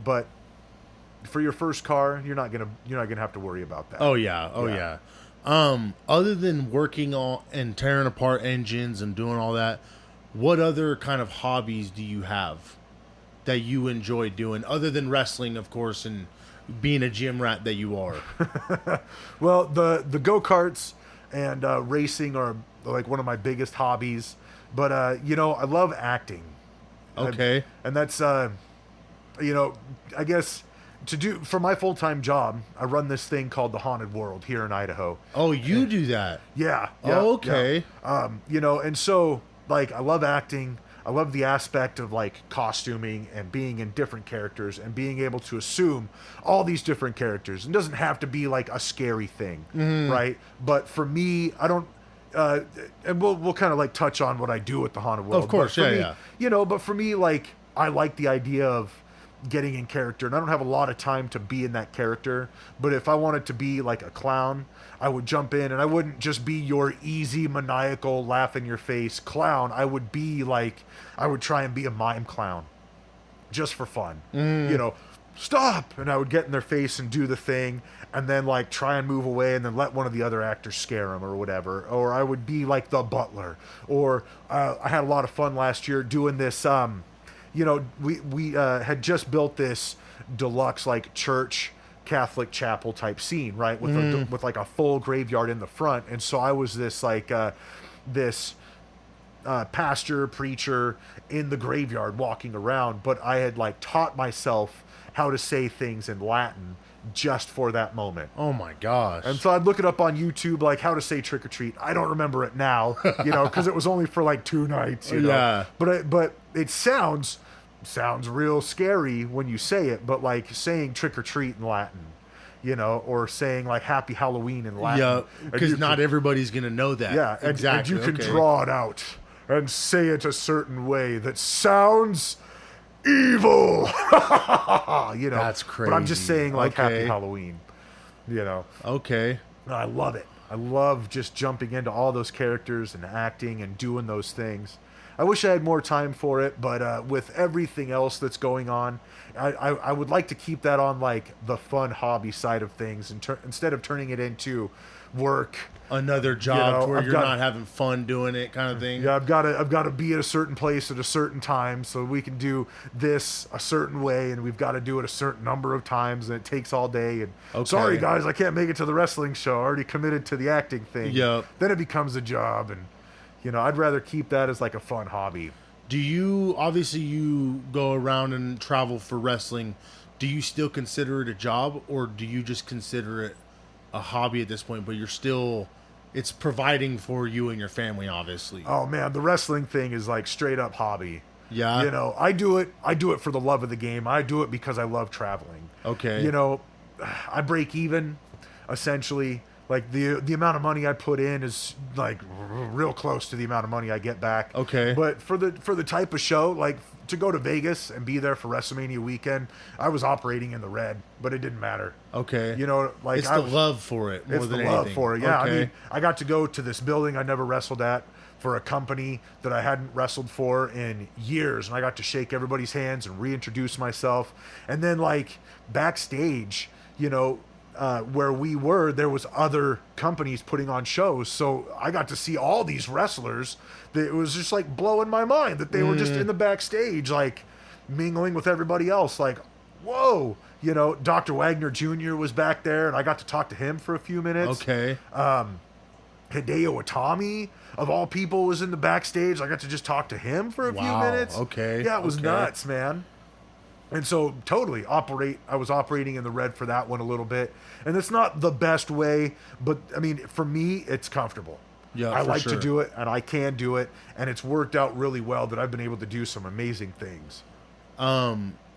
but for your first car, you're not gonna have to worry about that. Oh yeah. Oh Yeah. yeah. Other than working on and tearing apart engines and doing all that, what other kind of hobbies do you have that you enjoy doing other than wrestling, of course, and being a gym rat that you are? Well, the go-karts and racing are like one of my biggest hobbies, but I love acting. Okay. And that's I guess to do for my full-time job, I run this thing called the Haunted World here in Idaho. Oh, you do that? Yeah. Okay. Yeah. And so like I love acting. I love the aspect of like costuming and being in different characters and being able to assume all these different characters. It doesn't have to be like a scary thing, right? But for me, I don't. And we'll kind of like touch on what I do with the Haunted World. Of course, but for yeah, me, but for me, like I like the idea of getting in character, and I don't have a lot of time to be in that character. But if I wanted to be like a clown, I would jump in, and I wouldn't just be your easy, maniacal, laugh in your face clown. I would try and be a mime clown, just for fun. Stop, and I would get in their face and do the thing, and then like try and move away, and then let one of the other actors scare them or whatever. Or I would be like the butler. Or I had a lot of fun last year doing this. We had just built this deluxe like church Catholic chapel type scene, right, with like a full graveyard in the front, and so I was this like pastor preacher in the graveyard walking around, but I had like taught myself how to say things in Latin just for that moment. Oh my gosh. And so I'd look it up on YouTube, like how to say trick or treat. I don't remember it now, because it was only for like 2 nights, Yeah. But it sounds real scary when you say it, but like saying trick or treat in Latin, or saying like happy Halloween in Latin. Yeah, because not everybody's going to know that. Yeah, exactly. And you can draw it out and say it a certain way that sounds evil. That's crazy. But I'm just saying like Okay. happy Halloween. Okay. I love it. I love just jumping into all those characters and acting and doing those things. I wish I had more time for it, but with everything else that's going on, I would like to keep that on like the fun hobby side of things, and instead of turning it into work. Another job where I've you're not having fun doing it, kind of thing. Yeah, I've got to be at a certain place at a certain time so we can do this a certain way, and we've got to do it a certain number of times, and it takes all day. And sorry guys, I can't make it to the wrestling show. I already committed to the acting thing. Yep. Then it becomes a job, and I'd rather keep that as like a fun hobby. Do you, obviously you go around and travel for wrestling, do you still consider it a job, or do you just consider it a hobby at this point, but it's providing for you and your family, obviously? Oh man, the wrestling thing is like straight up hobby. Yeah. I do it for the love of the game. I do it because I love traveling. Okay. I break even, essentially. Like the amount of money I put in is like real close to the amount of money I get back. Okay. But for the type of show, like to go to Vegas and be there for WrestleMania weekend, I was operating in the red, but it didn't matter. Okay. Like it's the love for it more than anything. It's the love for it. Yeah. Okay. I mean, I got to go to this building I never wrestled at for a company that I hadn't wrestled for in years, and I got to shake everybody's hands and reintroduce myself. And then like backstage, where we were, there was other companies putting on shows, so I got to see all these wrestlers that it was just like blowing my mind that they were just in the backstage like mingling with everybody else. Like, whoa, Dr. Wagner Jr. was back there, and I got to talk to him for a few minutes. Okay. Hideo Itami, of all people, was in the backstage. I got to just talk to him for a few minutes. Okay. Yeah, it was nuts, man. And so totally I was operating in the red for that one a little bit. And it's not the best way, but I mean, for me, it's comfortable. Yeah, I like sure. to do it, and I can do it. And it's worked out really well that I've been able to do some amazing things.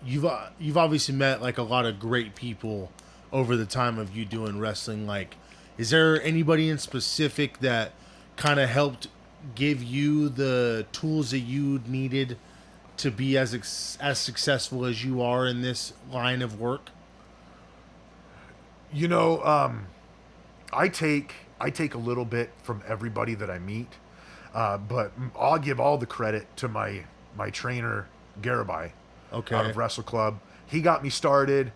You've obviously met like a lot of great people over the time of you doing wrestling. Like, is there anybody in specific that kind of helped give you the tools that you needed to be as successful as you are in this line of work? I take a little bit from everybody that I meet, but I'll give all the credit to my trainer, Garabai. Okay. out of Wrestle Club. He got me started.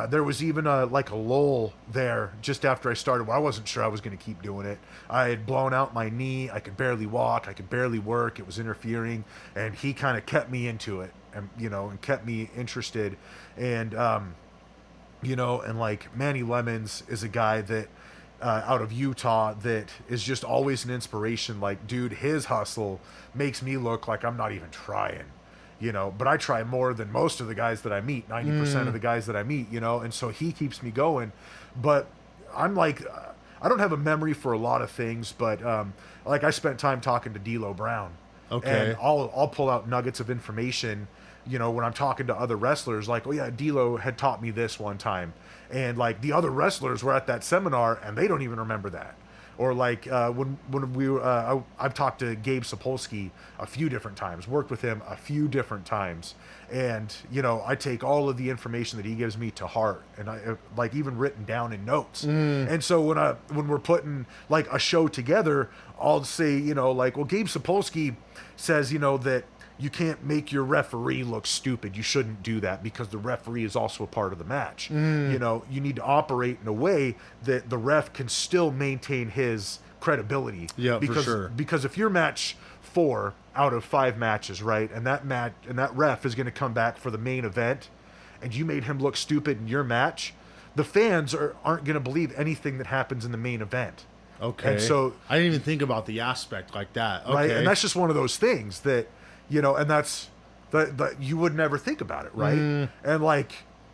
There was even a lull there just after I started where I wasn't sure I was going to keep doing it. I had blown out my knee. I could barely walk. I could barely work. It was interfering. And he kind of kept me into it and, and kept me interested. And, and like Manny Lemons is a guy that, out of Utah that is just always an inspiration. Like, dude, his hustle makes me look like I'm not even trying. But I try more than most of the guys that I meet, 90% of the guys that I meet, and so he keeps me going. But I'm like, I don't have a memory for a lot of things, but like I spent time talking to D'Lo Brown. Okay. And I'll pull out nuggets of information, when I'm talking to other wrestlers, like, oh yeah, D'Lo had taught me this one time. And like the other wrestlers were at that seminar and they don't even remember that. Or like when we were, I've talked to Gabe Sapolsky a few different times, worked with him a few different times. And, I take all of the information that he gives me to heart and I like even written down in notes. And so when we're putting like a show together, I'll say, like, well, Gabe Sapolsky says, that you can't make your referee look stupid. You shouldn't do that because the referee is also a part of the match. You need to operate in a way that the ref can still maintain his credibility. Yeah, because, for sure. Because if you're match 4 out of 5 matches, right, and that ref is going to come back for the main event, and you made him look stupid in your match, the fans aren't going to believe anything that happens in the main event. Okay. And so I didn't even think about the aspect like that. Okay. right, and that's just one of those things that. And that's that you would never think about it, right? And like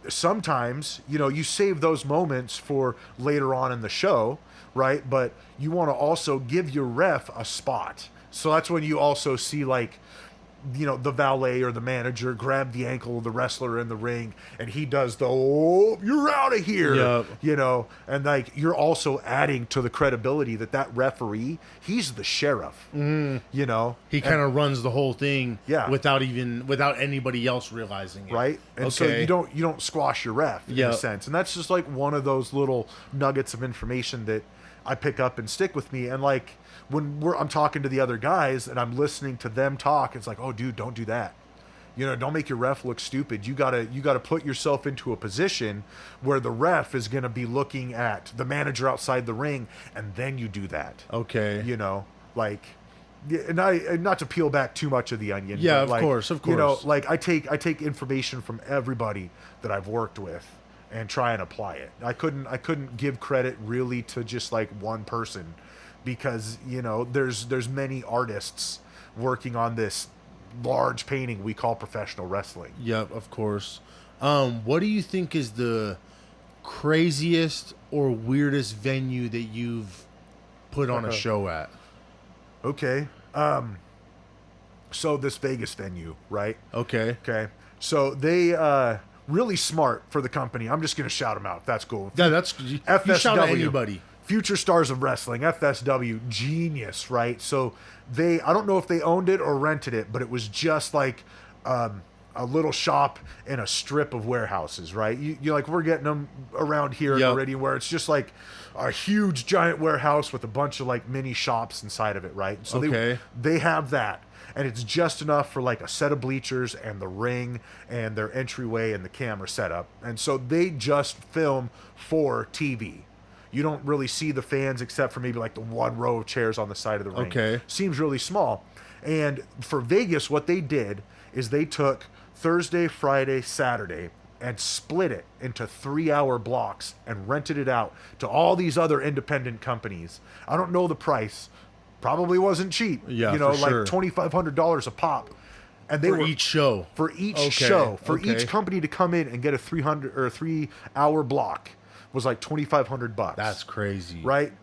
sometimes, you save those moments for later on in the show, right? But you want to also give your ref a spot. So that's when you also see like, the valet or the manager grab the ankle of the wrestler in the ring and he does the, oh, you're out of here, Yep. and like you're also adding to the credibility that referee, he's the sheriff, He kind of runs the whole thing without anybody else realizing it. Right. And so you don't squash your ref in a sense. And that's just like one of those little nuggets of information that I pick up and stick with me. And like, when I'm talking to the other guys and I'm listening to them talk, it's like, oh, dude, don't do that. Don't make your ref look stupid. You gotta put yourself into a position where the ref is gonna be looking at the manager outside the ring, and then you do that. Okay. Like, and not to peel back too much of the onion. Yeah, but of course. Like I take information from everybody that I've worked with and try and apply it. I couldn't give credit really to just like one person. Because there's many artists working on this large painting we call professional wrestling. Yep, of course. What do you think is the craziest or weirdest venue that you've put on a show at? Okay. So this Vegas venue, right? Okay. So they really smart for the company. I'm just gonna shout them out. If that's cool. Yeah, that's you shout at anybody. Future Stars of Wrestling, FSW, genius, right? So I don't know if they owned it or rented it, but it was just like a little shop in a strip of warehouses, right? You like, we're getting them around here already, where it's just like a huge giant warehouse with a bunch of like mini shops inside of it, right? So they have that. And it's just enough for like a set of bleachers and the ring and their entryway and the camera setup. And so they just film for TV. You don't really see the fans except for maybe like the one row of chairs on the side of the ring. Okay. Seems really small. And for Vegas, what they did is they took Thursday, Friday, Saturday and split it into 3-hour blocks and rented it out to all these other independent companies. I don't know the price. Probably wasn't cheap. Yeah, like $2,500 a pop. And they for each show. For each show. For each company to come in and get a 3-hour block was like $2,500. That's crazy. Right?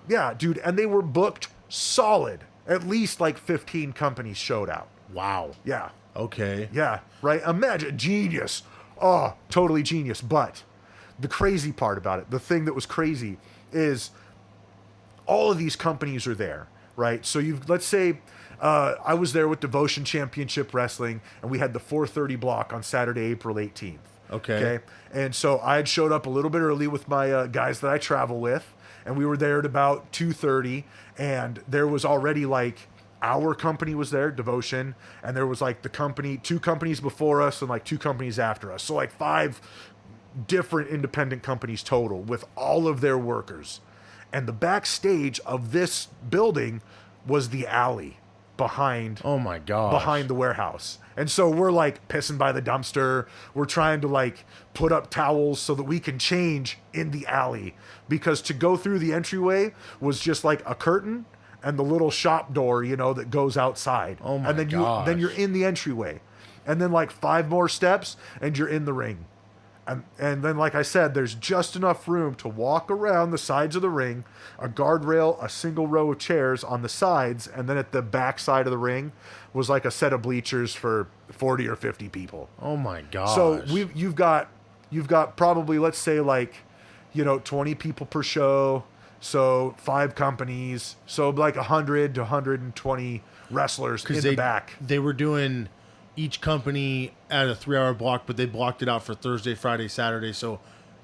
Yeah, dude. And they were booked solid. At least like 15 companies showed out. Wow. Yeah. Okay. Yeah. Right? Imagine. Genius. Oh, totally genius. But the crazy part about it, the thing that was crazy is all of these companies are there, right? So let's say I was there with Devotion Championship Wrestling and we had the 4:30 block on Saturday, April 18th. Okay. And so I had showed up a little bit early with my guys that I travel with, and we were there at about 2:30, and there was already like our company was there, Devotion, and there was like two companies before us and like two companies after us. So like 5 different independent companies total with all of their workers. And the backstage of this building was the alley behind Oh my gosh. behind the warehouse. And so we're like pissing by the dumpster. We're trying to like put up towels so that we can change in the alley, because to go through the entryway was just like a curtain and the little shop door, you know, that goes outside. Oh my and then gosh. then you're in the entryway. And then like 5 more steps and you're in the ring. And then, like I said, there's just enough room to walk around the sides of the ring, a guardrail, a single row of chairs on the sides, and then at the back side of the ring was like a set of bleachers for 40 or 50 people. Oh my gosh. So you've got probably, let's say, like, you know, 20 people per show, so 5 companies, so like 100 to 120 wrestlers in the back. They were doing each company at a 3-hour block, but they blocked it out for Thursday, Friday, Saturday. So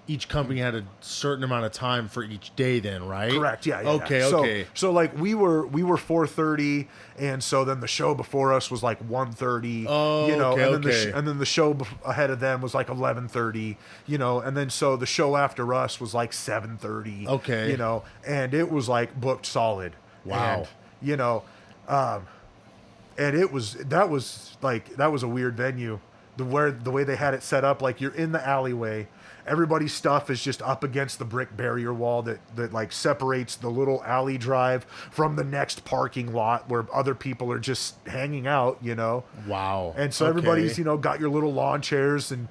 each company had a certain amount of time for each day then, right? Correct. Yeah. Okay. Okay. So like we were 4:30, and so then the show before us was like 1:30. Oh, you know, okay, and then and then the show ahead of them was like 11:30. You know, and then so the show after us was like 7:30. Okay. You know, and it was like booked solid. Wow. And, you know, and that was a weird venue. The way they had it set up, like you're in the alleyway, everybody's stuff is just up against the brick barrier wall that like separates the little alley drive from the next parking lot where other people are just hanging out, you know. Wow. And so everybody's, you know, got your little lawn chairs, and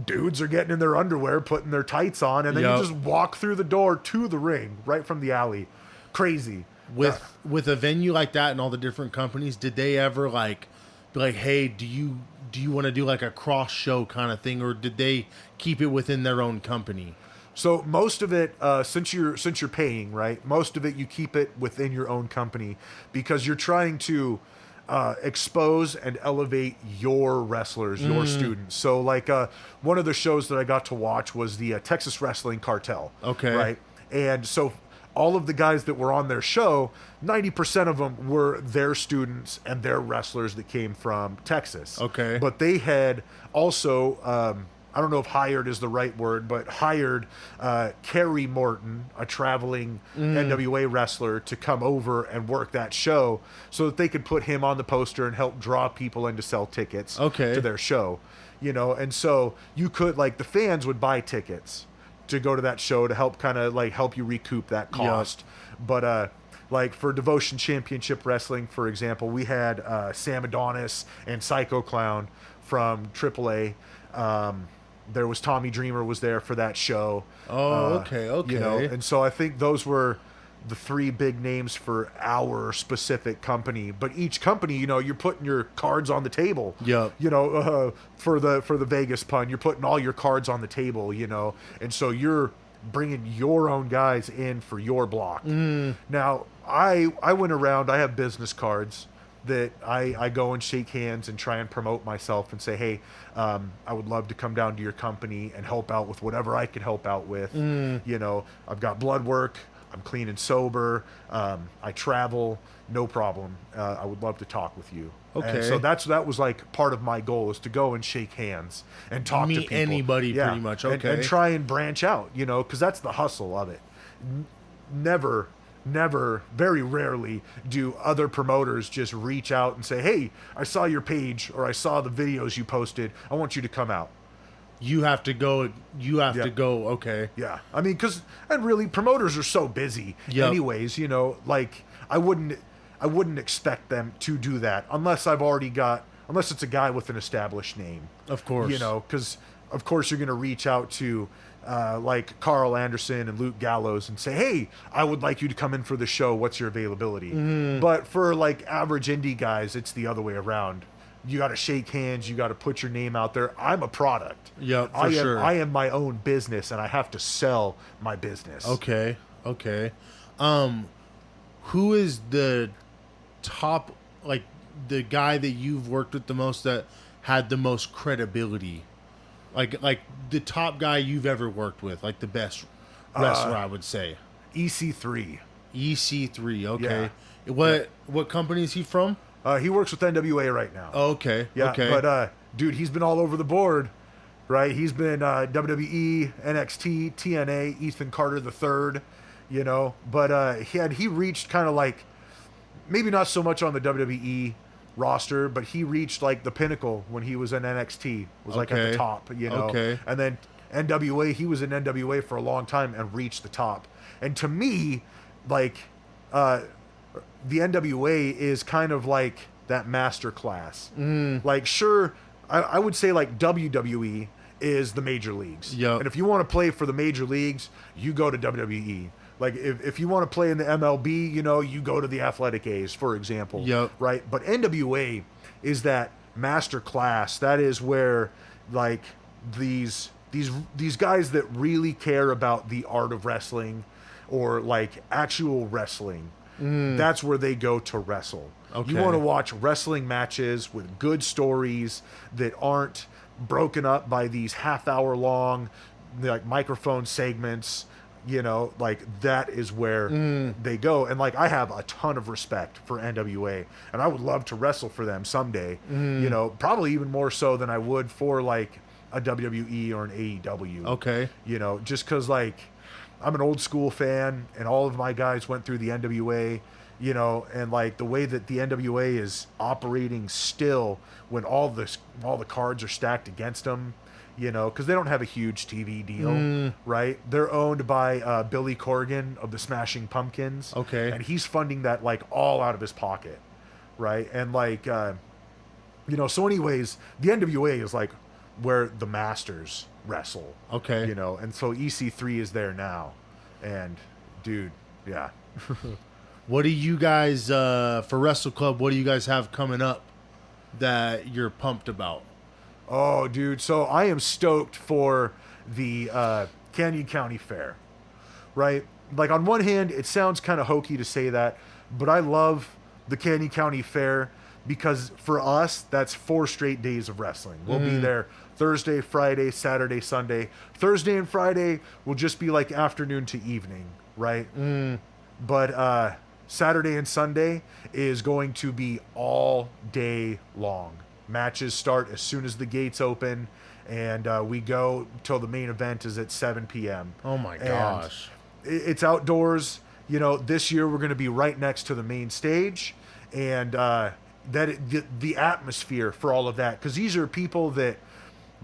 dudes are getting in their underwear, putting their tights on, and then you just walk through the door to the ring right from the alley. Crazy. With a venue like that and all the different companies, did they ever like be like, hey, do you want to do like a cross show kind of thing, or did they keep it within their own company? So most of it, since you're paying, right, most of it you keep it within your own company, because you're trying to expose and elevate your wrestlers, your students. So like one of the shows that I got to watch was the Texas Wrestling Cartel. Okay. Right. And so all of the guys that were on their show, 90% of them were their students and their wrestlers that came from Texas. Okay. But they had also, I don't know if hired is the right word, but hired Kerry Morton, a traveling NWA wrestler, to come over and work that show so that they could put him on the poster and help draw people in to sell tickets to their show. You know, and so you could, like, the fans would buy tickets to go to that show to help kind of like help you recoup that cost. Yeah. But like for Devotion Championship Wrestling, for example, we had Sam Adonis and Psycho Clown from AAA. There was Tommy Dreamer was there for that show. Oh, okay. You know, and so I think those were the 3 big names for our specific company. But each company, you know, you're putting your cards on the table. Yeah. You know, for the Vegas pun, you're putting all your cards on the table. You know, and so you're bringing your own guys in for your block. Now, I went around. I have business cards that I go and shake hands and try and promote myself and say, hey, I would love to come down to your company and help out with whatever I can help out with. You know, I've got blood work. I'm clean and sober. I travel, no problem. I would love to talk with you. Okay. And so that was like part of my goal, is to go and shake hands and talk to Meet people. anybody pretty much. Okay. And try and branch out, you know, because that's the hustle of it. Never, very rarely do other promoters just reach out and say, hey, I saw your page or I saw the videos you posted. I want you to come out. You have to go. To go. Okay. Yeah. I mean, and really promoters are so busy anyways, you know, like I wouldn't expect them to do that unless it's a guy with an established name. Of course. You know, because of course you're going to reach out to like Carl Anderson and Luke Gallows and say, hey, I would like you to come in for the show. What's your availability? But for like average indie guys, it's the other way around. You got to shake hands. You got to put your name out there. I'm a product. Yeah, for sure. I am my own business, and I have to sell my business. Okay. Who is the top, like the guy that you've worked with the most that had the most credibility? Like the top guy you've ever worked with, like the best wrestler, I would say. EC3. EC3. Okay. Yeah. What company is he from? He works with NWA right now. Oh, okay. Yeah, Okay. but dude, he's been all over the board, right? He's been WWE, NXT, TNA, Ethan Carter III, you know. But he reached kind of like, maybe not so much on the WWE roster, but he reached like the pinnacle when he was in NXT. Was like at the top, you know. Okay. And then NWA, he was in NWA for a long time and reached the top. And to me, like, the NWA is kind of like that master class. Like, sure, I would say like WWE is the major leagues. Yep. And if you want to play for the major leagues, you go to WWE. Like, if you want to play in the MLB, you know, you go to the Athletic A's, for example. Yep. Right? But NWA is that master class. That is where, like, these guys that really care about the art of wrestling or, like, actual wrestling, that's where they go to wrestle. Okay. You want to watch wrestling matches with good stories that aren't broken up by these half-hour long, like, microphone segments. You know, like, that is where they go. And, like, I have a ton of respect for NWA, and I would love to wrestle for them someday. You know, probably even more so than I would for, like, a WWE or an AEW. Okay. You know, just because, like, I'm an old school fan, and all of my guys went through the NWA, you know, and, like, the way that the NWA is operating still when all the cards are stacked against them. You know, because they don't have a huge TV deal, right? They're owned by Billy Corgan of the Smashing Pumpkins. Okay. And he's funding that, like, all out of his pocket, right? And, like, you know, so anyways, the NWA is, like, where the masters wrestle. Okay. You know, and so EC3 is there now. And, dude, yeah. What do you guys, for Wrestle Club, what do you guys have coming up that you're pumped about? Oh, dude. So I am stoked for the Canyon County Fair, right? Like, on one hand, it sounds kind of hokey to say that, but I love the Canyon County Fair because for us, that's 4 straight days of wrestling. We'll be there Thursday, Friday, Saturday, Sunday. Thursday and Friday will just be like afternoon to evening, right? But Saturday and Sunday is going to be all day long. Matches start as soon as the gates open, and we go till the main event is at 7 p.m. Oh my gosh. It's outdoors. You know, this year we're going to be right next to the main stage, and the atmosphere for all of that, because these are people that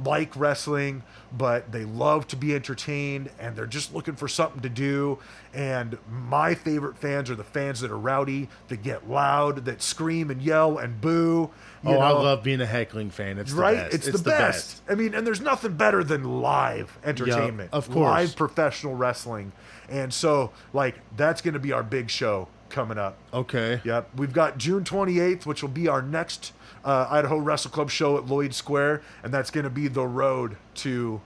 like wrestling, but they love to be entertained, and they're just looking for something to do. And my favorite fans are the fans that are rowdy, that get loud, that scream and yell and boo. You know? I love being a heckling fan. It's right? the best. It's the best. I mean, and there's nothing better than live entertainment. Of course. Live professional wrestling. And so, like, that's going to be our big show coming up. Okay. Yep. We've got June 28th, which will be our next Idaho Wrestle Club show at Lloyd Square, and that's going to be the road to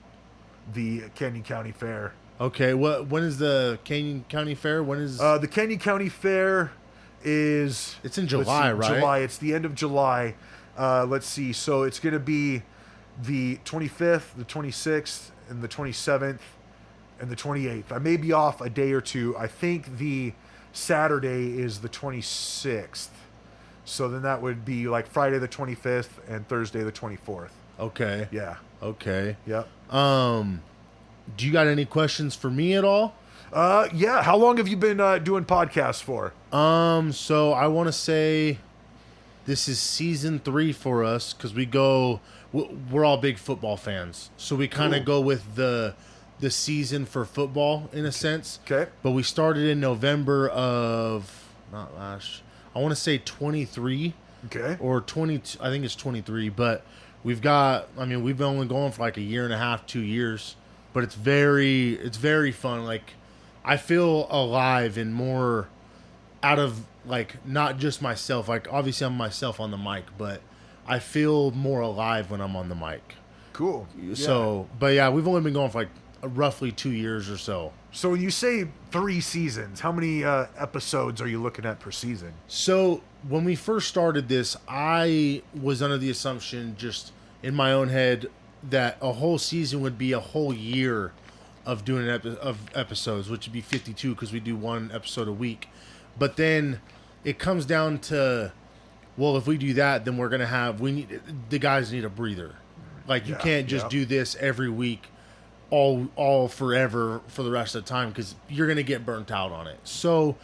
the Canyon County Fair. Okay. When is the Canyon County Fair? When is the Canyon County Fair is... It's in July, right? July. It's the end of July. Let's see. So it's going to be the 25th, the 26th, and the 27th, and the 28th. I may be off a day or two. I think the Saturday is the 26th. So then that would be like Friday the 25th and Thursday the 24th. Okay. Yeah. Okay. Yep. Do you got any questions for me at all? Yeah. How long have you been doing podcasts for? So I want to say this is season 3 for us, because we're all big football fans. So we kind of go with the season for football in a sense. Okay. But we started in November of, I want to say 23. Okay. Or 20, I think it's 23, but we've been only going for like a year and a half, 2 years, but it's very fun. Like, I feel alive and more out of, like, not just myself. Like, obviously I'm myself on the mic, but I feel more alive when I'm on the mic. Cool. So, but yeah, we've only been going for like roughly 2 years or so. So when you say 3 seasons, how many episodes are you looking at per season? So when we first started this, I was under the assumption, just in my own head, that a whole season would be a whole year of doing of episodes, which would be 52 because we do 1 episode a week. But then it comes down to, well, if we do that, then we're gonna have the guys need a breather. Like you can't just do this every week, all forever for the rest of the time, because you're gonna get burnt out on it. So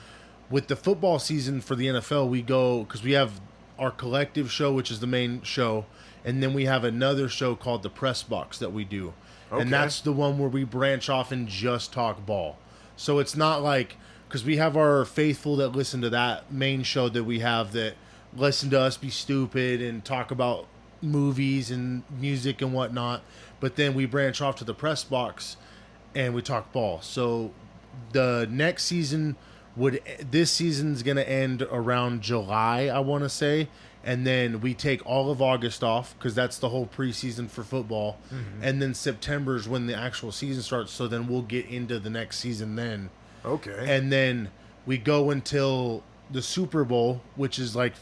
with the football season for the NFL, we go, because we have our collective show, which is the main show, and then we have another show called the Press Box that we do. Okay. And that's the one where we branch off and just talk ball. So it's not like, because we have our faithful that listen to that main show that we have, that listen to us be stupid and talk about movies and music and whatnot. But then we branch off to the Press Box and we talk ball. So the next season this season's going to end around July, I want to say. And then we take all of August off, because that's the whole preseason for football. Mm-hmm. And then September is when the actual season starts. So then we'll get into the next season then. Okay. And then we go until the Super Bowl, which is like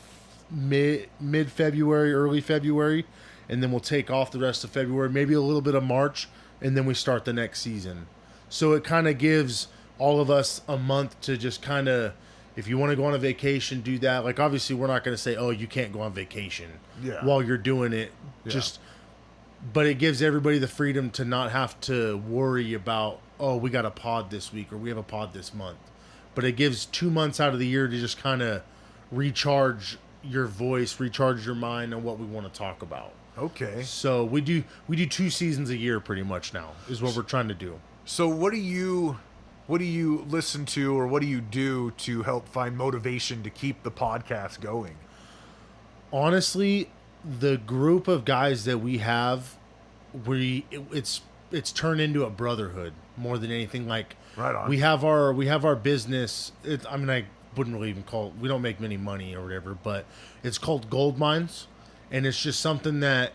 mid-February, early February. And then we'll take off the rest of February, maybe a little bit of March. And then we start the next season. So it kind of gives all of us a month to just kind of, if you want to go on a vacation, do that. Like, obviously, we're not going to say, oh, you can't go on vacation while you're doing it. Yeah. But it gives everybody the freedom to not have to worry about, oh, we got a pod this week or we have a pod this month. But it gives 2 months out of the year to just kind of recharge your voice, recharge your mind on what we want to talk about. Okay. So we do 2 seasons a year pretty much now is what we're trying to do. So what do you listen to, or what do you do to help find motivation to keep the podcast going? Honestly, the group of guys that we have, it's turned into a brotherhood more than anything. Like, right on. We have our business. I wouldn't really even call it, we don't make many money or whatever, but it's called Gold Mines, and it's just something that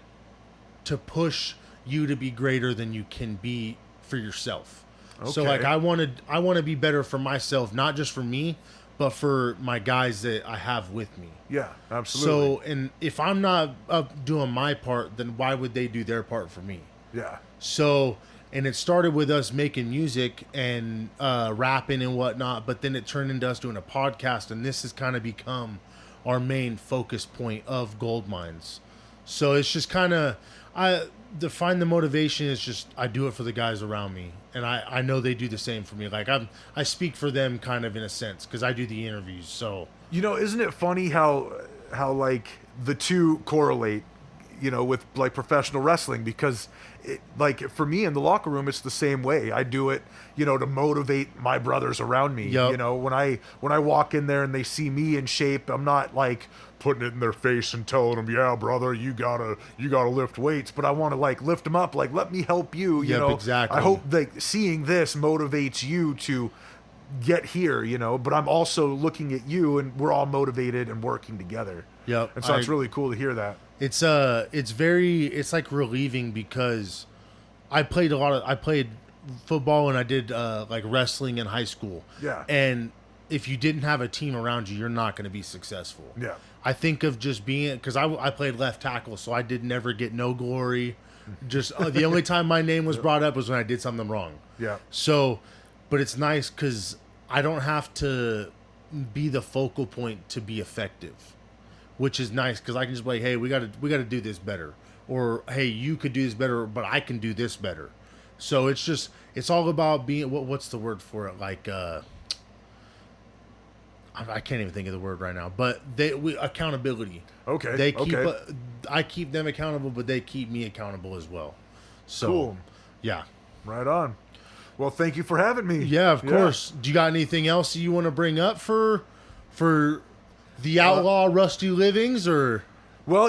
to push you to be greater than you can be for yourself. Okay. So like I want to be better for myself, not just for me, but for my guys that I have with me. Yeah, absolutely. So, and if I'm not doing my part, then why would they do their part for me? Yeah. So, and it started with us making music and rapping and whatnot, but then it turned into us doing a podcast, and this has kind of become our main focus point of Gold Mines. So it's just kind of, to find the motivation is just, I do it for the guys around me. And I know they do the same for me. Like I speak for them kind of in a sense, because I do the interviews. So, isn't it funny how like the two correlate, with like professional wrestling? Because like for me in the locker room, it's the same way. I do it, to motivate my brothers around me. Yep. When I walk in there and they see me in shape, I'm not like putting it in their face and telling them, yeah, brother, you gotta lift weights. But I want to like lift them up, like, let me help you. Exactly. I hope that seeing this motivates you to get here, but I'm also looking at you, and we're all motivated and working together. Yep. And so it's really cool to hear that. It's like relieving, because I played football and I did like wrestling in high school. Yeah. And if you didn't have a team around you, you're not going to be successful. Yeah. I think of just being, because I played left tackle, so I did never get no glory. Just the only time my name was brought up was when I did something wrong. Yeah. So, but it's nice because I don't have to be the focal point to be effective, which is nice, because I can just be like, hey, we got to do this better, or hey, you could do this better, but I can do this better. So it's all about being, what's the word for it? Like, I can't even think of the word right now, but accountability. Okay. I keep them accountable, but they keep me accountable as well. So, cool. Yeah. Right on. Well, thank you for having me. Yeah, of course. Do you got anything else you want to bring up for the Outlaw Rusty Livings, or? Well,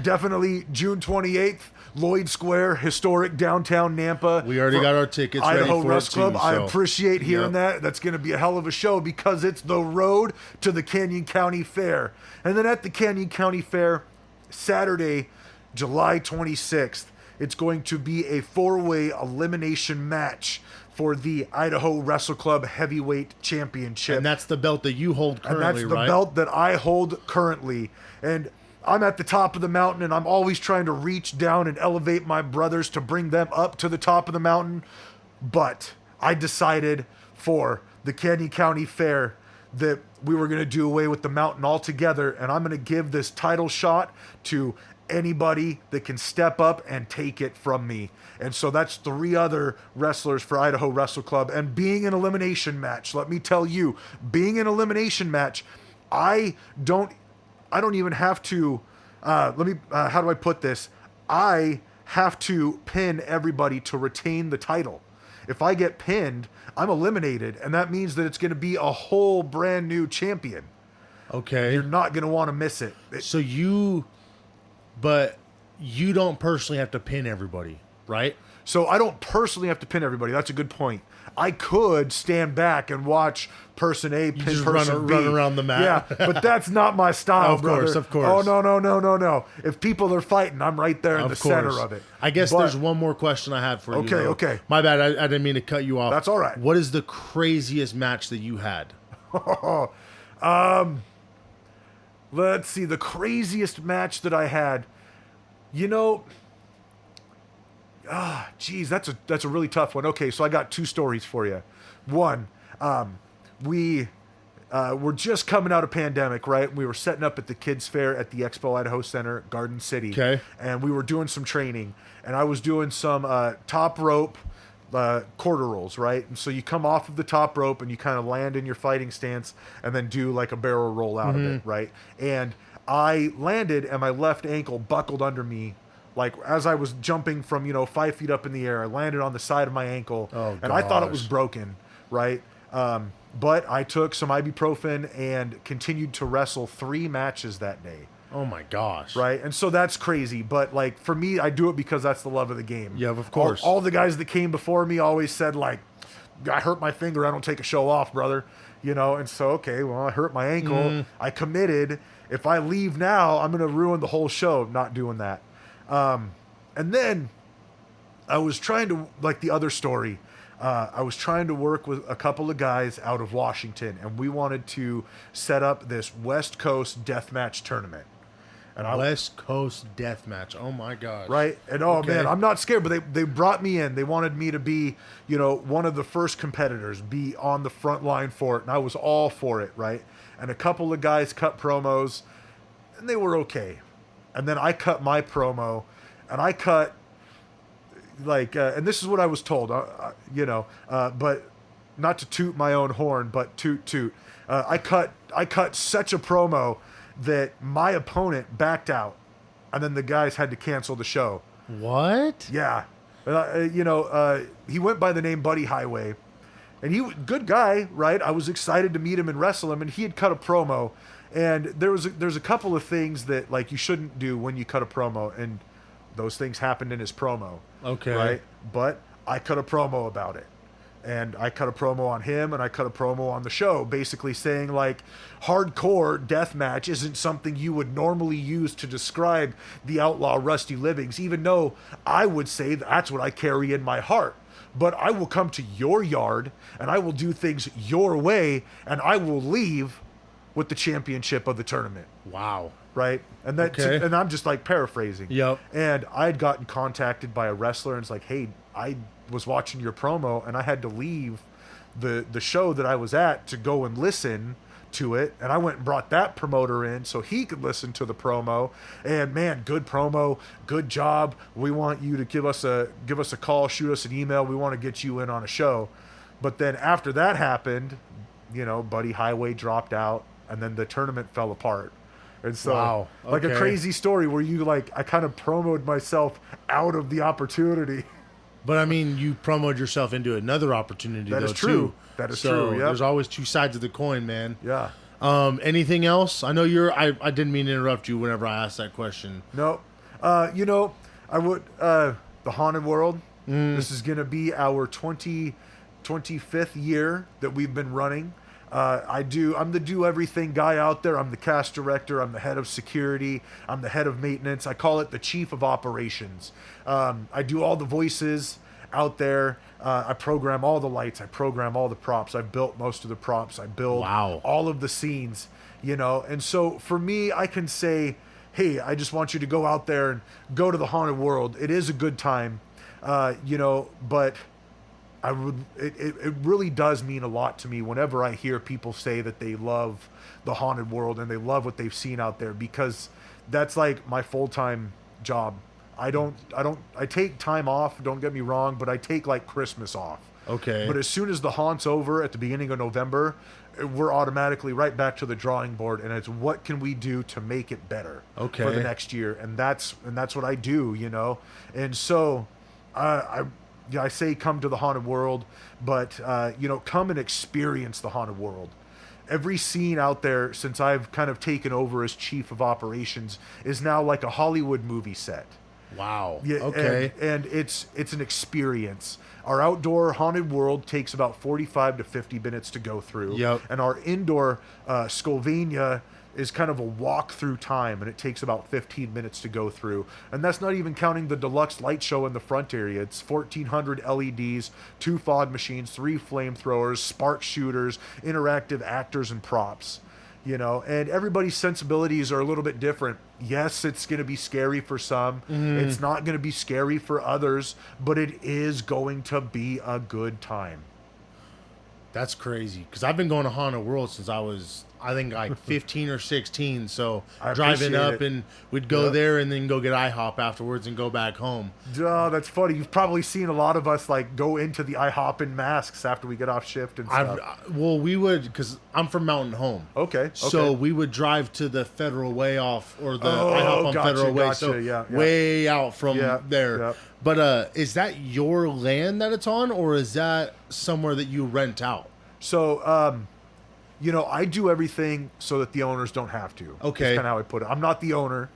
definitely June 28th, Lloyd Square, historic downtown Nampa. We already got our tickets. Idaho Wrestle Club. I appreciate hearing that. That's going to be a hell of a show, because it's the road to the Canyon County Fair. And then at the Canyon County Fair, Saturday, July 26th, it's going to be a 4-way elimination match for the Idaho Wrestle Club Heavyweight Championship. And that's the belt that you hold currently, right? And that's the belt that I hold currently. And I'm at the top of the mountain, and I'm always trying to reach down and elevate my brothers to bring them up to the top of the mountain. But I decided for the Canyon County Fair that we were going to do away with the mountain altogether, and I'm going to give this title shot to anybody that can step up and take it from me. And so that's 3 other wrestlers for Idaho Wrestle Club. And being an elimination match, let me tell you, being an elimination match, I don't even have to, how do I put this? I have to pin everybody to retain the title. If I get pinned, I'm eliminated, and that means that it's going to be a whole brand new champion. Okay. You're not going to want to miss it. But you don't personally have to pin everybody, right? So I don't personally have to pin everybody. That's a good point. I could stand back and watch person A pin just person B. run around the mat. Yeah, but that's not my style, brother. Of course. Oh, no. If people are fighting, I'm right there in the center of it. I guess there's one more question I have for you. Okay. My bad. I didn't mean to cut you off. That's all right. What is the craziest match that you had? Let's see. The craziest match that I had, geez, that's a really tough one. Okay, so I got 2 stories for you. One, we were just coming out of pandemic, right? We were setting up at the kids fair at the Expo Idaho Center, Garden City. Okay. And we were doing some training, and I was doing some top rope quarter rolls, right? And so you come off of the top rope and you kind of land in your fighting stance and then do like a barrel roll out of it, right? And I landed and my left ankle buckled under me. Like as I was jumping from, 5 feet up in the air, I landed on the side of my ankle, and I thought it was broken, right? But I took some ibuprofen and continued to wrestle 3 matches that day. Oh my gosh. Right? And so that's crazy. But like for me, I do it because that's the love of the game. Yeah, of course. All the guys that came before me always said like, I hurt my finger, I don't take a show off, brother. And so, okay, well, I hurt my ankle. I committed. If I leave now, I'm going to ruin the whole show not doing that. And then I was trying to, like the other story, I was trying to work with a couple of guys out of Washington, and we wanted to set up this West Coast deathmatch tournament. And West Coast deathmatch. Oh my gosh. Right? And man, I'm not scared, but they brought me in. They wanted me to be, one of the first competitors, be on the front line for it, and I was all for it, right? And a couple of guys cut promos, and they were okay. And then I cut my promo, and I cut and this is what I was told, but not to toot my own horn, but toot. I cut such a promo that my opponent backed out, and then the guys had to cancel the show. What? Yeah. He went by the name Buddy Highway, and good guy, right? I was excited to meet him and wrestle him, and he had cut a promo. And there's a couple of things that like you shouldn't do when you cut a promo, and those things happened in his promo. Okay. Right? But I cut a promo about it. And I cut a promo on him, and I cut a promo on the show, basically saying like hardcore deathmatch isn't something you would normally use to describe the Outlaw Rusty Livings, even though I would say that's what I carry in my heart. But I will come to your yard, and I will do things your way, and I will leave with the championship of the tournament. Wow. Right? And and I'm just like paraphrasing. Yep. And I had gotten contacted by a wrestler, and it's like, hey, I was watching your promo, and I had to leave the show that I was at to go and listen to it. And I went and brought that promoter in so he could listen to the promo. And man, good promo, good job. We want you to give us a call, shoot us an email. We want to get you in on a show. But then after that happened, Buddy Highway dropped out, and then the tournament fell apart. And so, wow. Okay. Like a crazy story where I kind of promoted myself out of the opportunity. But I mean, you promoted yourself into another opportunity. That though, is true. Too. That is so true. Yep. There's always 2 sides of the coin, man. Yeah. Anything else? I know I didn't mean to interrupt you whenever I asked that question. No. I would. The Haunted World. This is going to be our 25th year that we've been running. I'm the do everything guy out there. I'm the cast director. I'm the head of security. I'm the head of maintenance. I call it the chief of operations. I do all the voices out there. I program all the lights. I program all the props. I've built most of the props. I build all of the scenes, And so for me, I can say, hey, I just want you to go out there and go to the Haunted World. It is a good time, but it really does mean a lot to me whenever I hear people say that they love the haunted world and they love what they've seen out there, because that's like my full-time job. I take time off, don't get me wrong, but I take like Christmas off. Okay. But as soon as the haunt's over at the beginning of November, we're automatically right back to the drawing board, and it's what can we do to make it better for the next year, and that's what I do, you know. And so I say come to the haunted world, but you know, come and experience the haunted world. Every scene out there since I've kind of taken over as chief of operations is now like a Hollywood movie set. Wow. Yeah, okay. And it's an experience. Our outdoor haunted world takes about 45 to 50 minutes to go through. Yep. And our indoor Skolvania is kind of a walk through time, and it takes about 15 minutes to go through. And that's not even counting the deluxe light show in the front area. It's 1,400 LEDs, 2 fog machines, 3 flamethrowers, spark shooters, interactive actors and props. You know, and everybody's sensibilities are a little bit different. Yes, it's going to be scary for some. It's not going to be scary for others, but it is going to be a good time. That's crazy, because I've been going to Haunted World since I was, I think, like 15 or 16. So driving up, and we'd go there and then go get IHOP afterwards and go back home. Oh, that's funny. You've probably seen a lot of us like go into the IHOP in masks after we get off shift and stuff. Well, we would, because I'm from Mountain Home. Okay. So we would drive to the Federal Way off, or the IHOP on Federal Way. So way out from there. Yeah. But is that your land that it's on, or is that somewhere that you rent out? So, you know, I do everything so that the owners don't have to. Okay. That's kind of how I put it. I'm not the owner.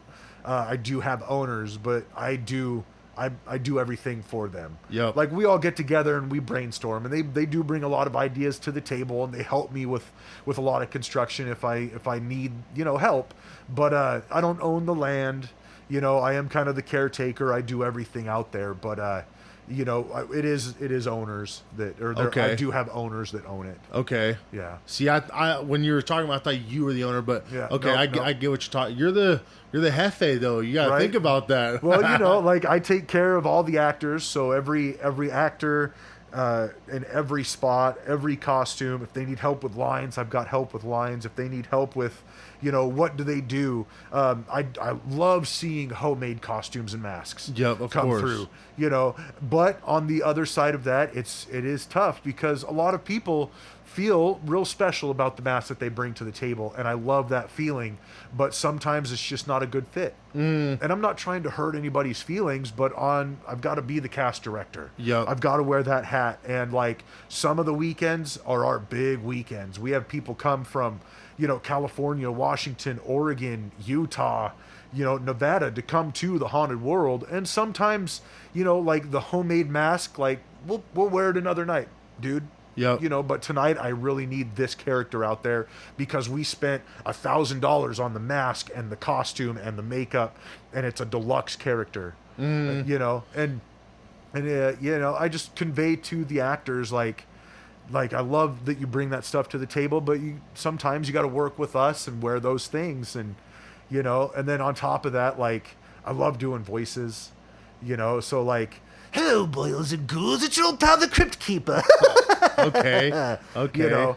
I do have owners, but I do everything for them. Yep. Like, we all get together and we brainstorm, and they do bring a lot of ideas to the table, and they help me with a lot of construction if I need, you know, help. But I don't own the land. You know, I am kind of the caretaker. I do everything out there, but you know, it is owners that, or I do have owners that own it. Okay. Yeah. See, I when you were talking about, I thought you were the owner, but I get what you're talking. You're the jefe, though. You got to think about that. Well, you know, like, I take care of all the actors, so every actor in every spot, every costume. If they need help with lines, I've got help with lines. If they need help with, you know, what do they do? I love seeing homemade costumes and masks come through, you know. But on the other side of that, it is tough, because a lot of people feel real special about the mask that they bring to the table, and I love that feeling, but sometimes it's just not a good fit. And I'm not trying to hurt anybody's feelings, but I've got to be the cast director. I've got to wear that hat, and like, some of the weekends are our big weekends. We have people come from, you know, California, Washington, Oregon, Utah, you know, Nevada, to come to the haunted world. And sometimes, you know, like, the homemade mask, like, we'll wear it another night, dude. Yep. You know, but tonight I really need this character out there, because we spent $1,000 on the mask and the costume and the makeup, and it's a deluxe character. You know, and you know, I just convey to the actors, like, I love that you bring that stuff to the table, but sometimes you got to work with us and wear those things, and, you know, and then on top of that, like, I love doing voices, you know, so like, hello, boys and ghouls, it's your old pal, the Crypt Keeper. Okay. You know,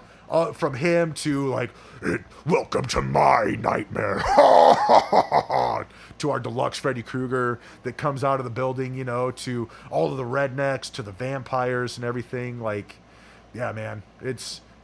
from him to, like, welcome to my nightmare. To our deluxe Freddy Krueger that comes out of the building, you know, to all of the rednecks, to the vampires and everything. Like, yeah, man,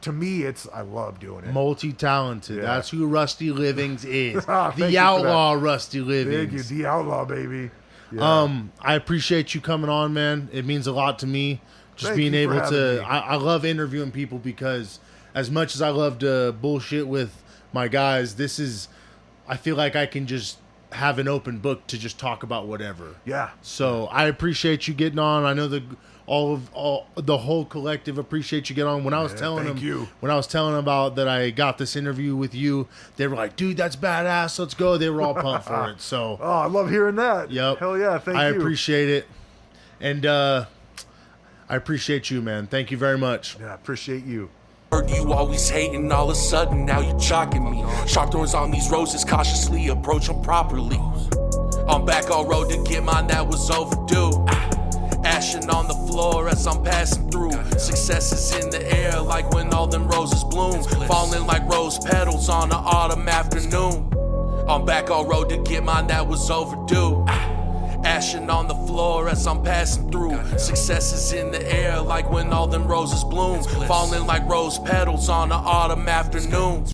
to me, I love doing it. Multi-talented. Yeah. That's who Rusty Livings is. The Outlaw Rusty Livings. Thank you, the Outlaw, baby. Yeah. I appreciate you coming on, man. It means a lot to me. Just being able to, I love interviewing people, because as much as I love to bullshit with my guys, I feel like I can just have an open book to just talk about whatever. Yeah. So I appreciate you getting on. I know the whole collective appreciate you getting on. When I was telling them about that I got this interview with you, they were like, dude, that's badass. Let's go. They were all pumped for it. So I love hearing that. Yep. Hell yeah. Thank you. I appreciate it. And I appreciate you, man. Thank you very much. Yeah, appreciate you. Heard you always hating, all of a sudden now you chalking me. Sharp thorns on these roses, cautiously approach them properly. I'm back on road to get mine that was overdue. Ashing on the floor as I'm passing through. Success is in the air like when all them roses bloom. Falling like rose petals on an autumn afternoon. I'm back on road to get mine that was overdue. Ashing on the floor as I'm passing through. Success is in the air like when all them roses bloom. Falling like rose petals on an autumn afternoon.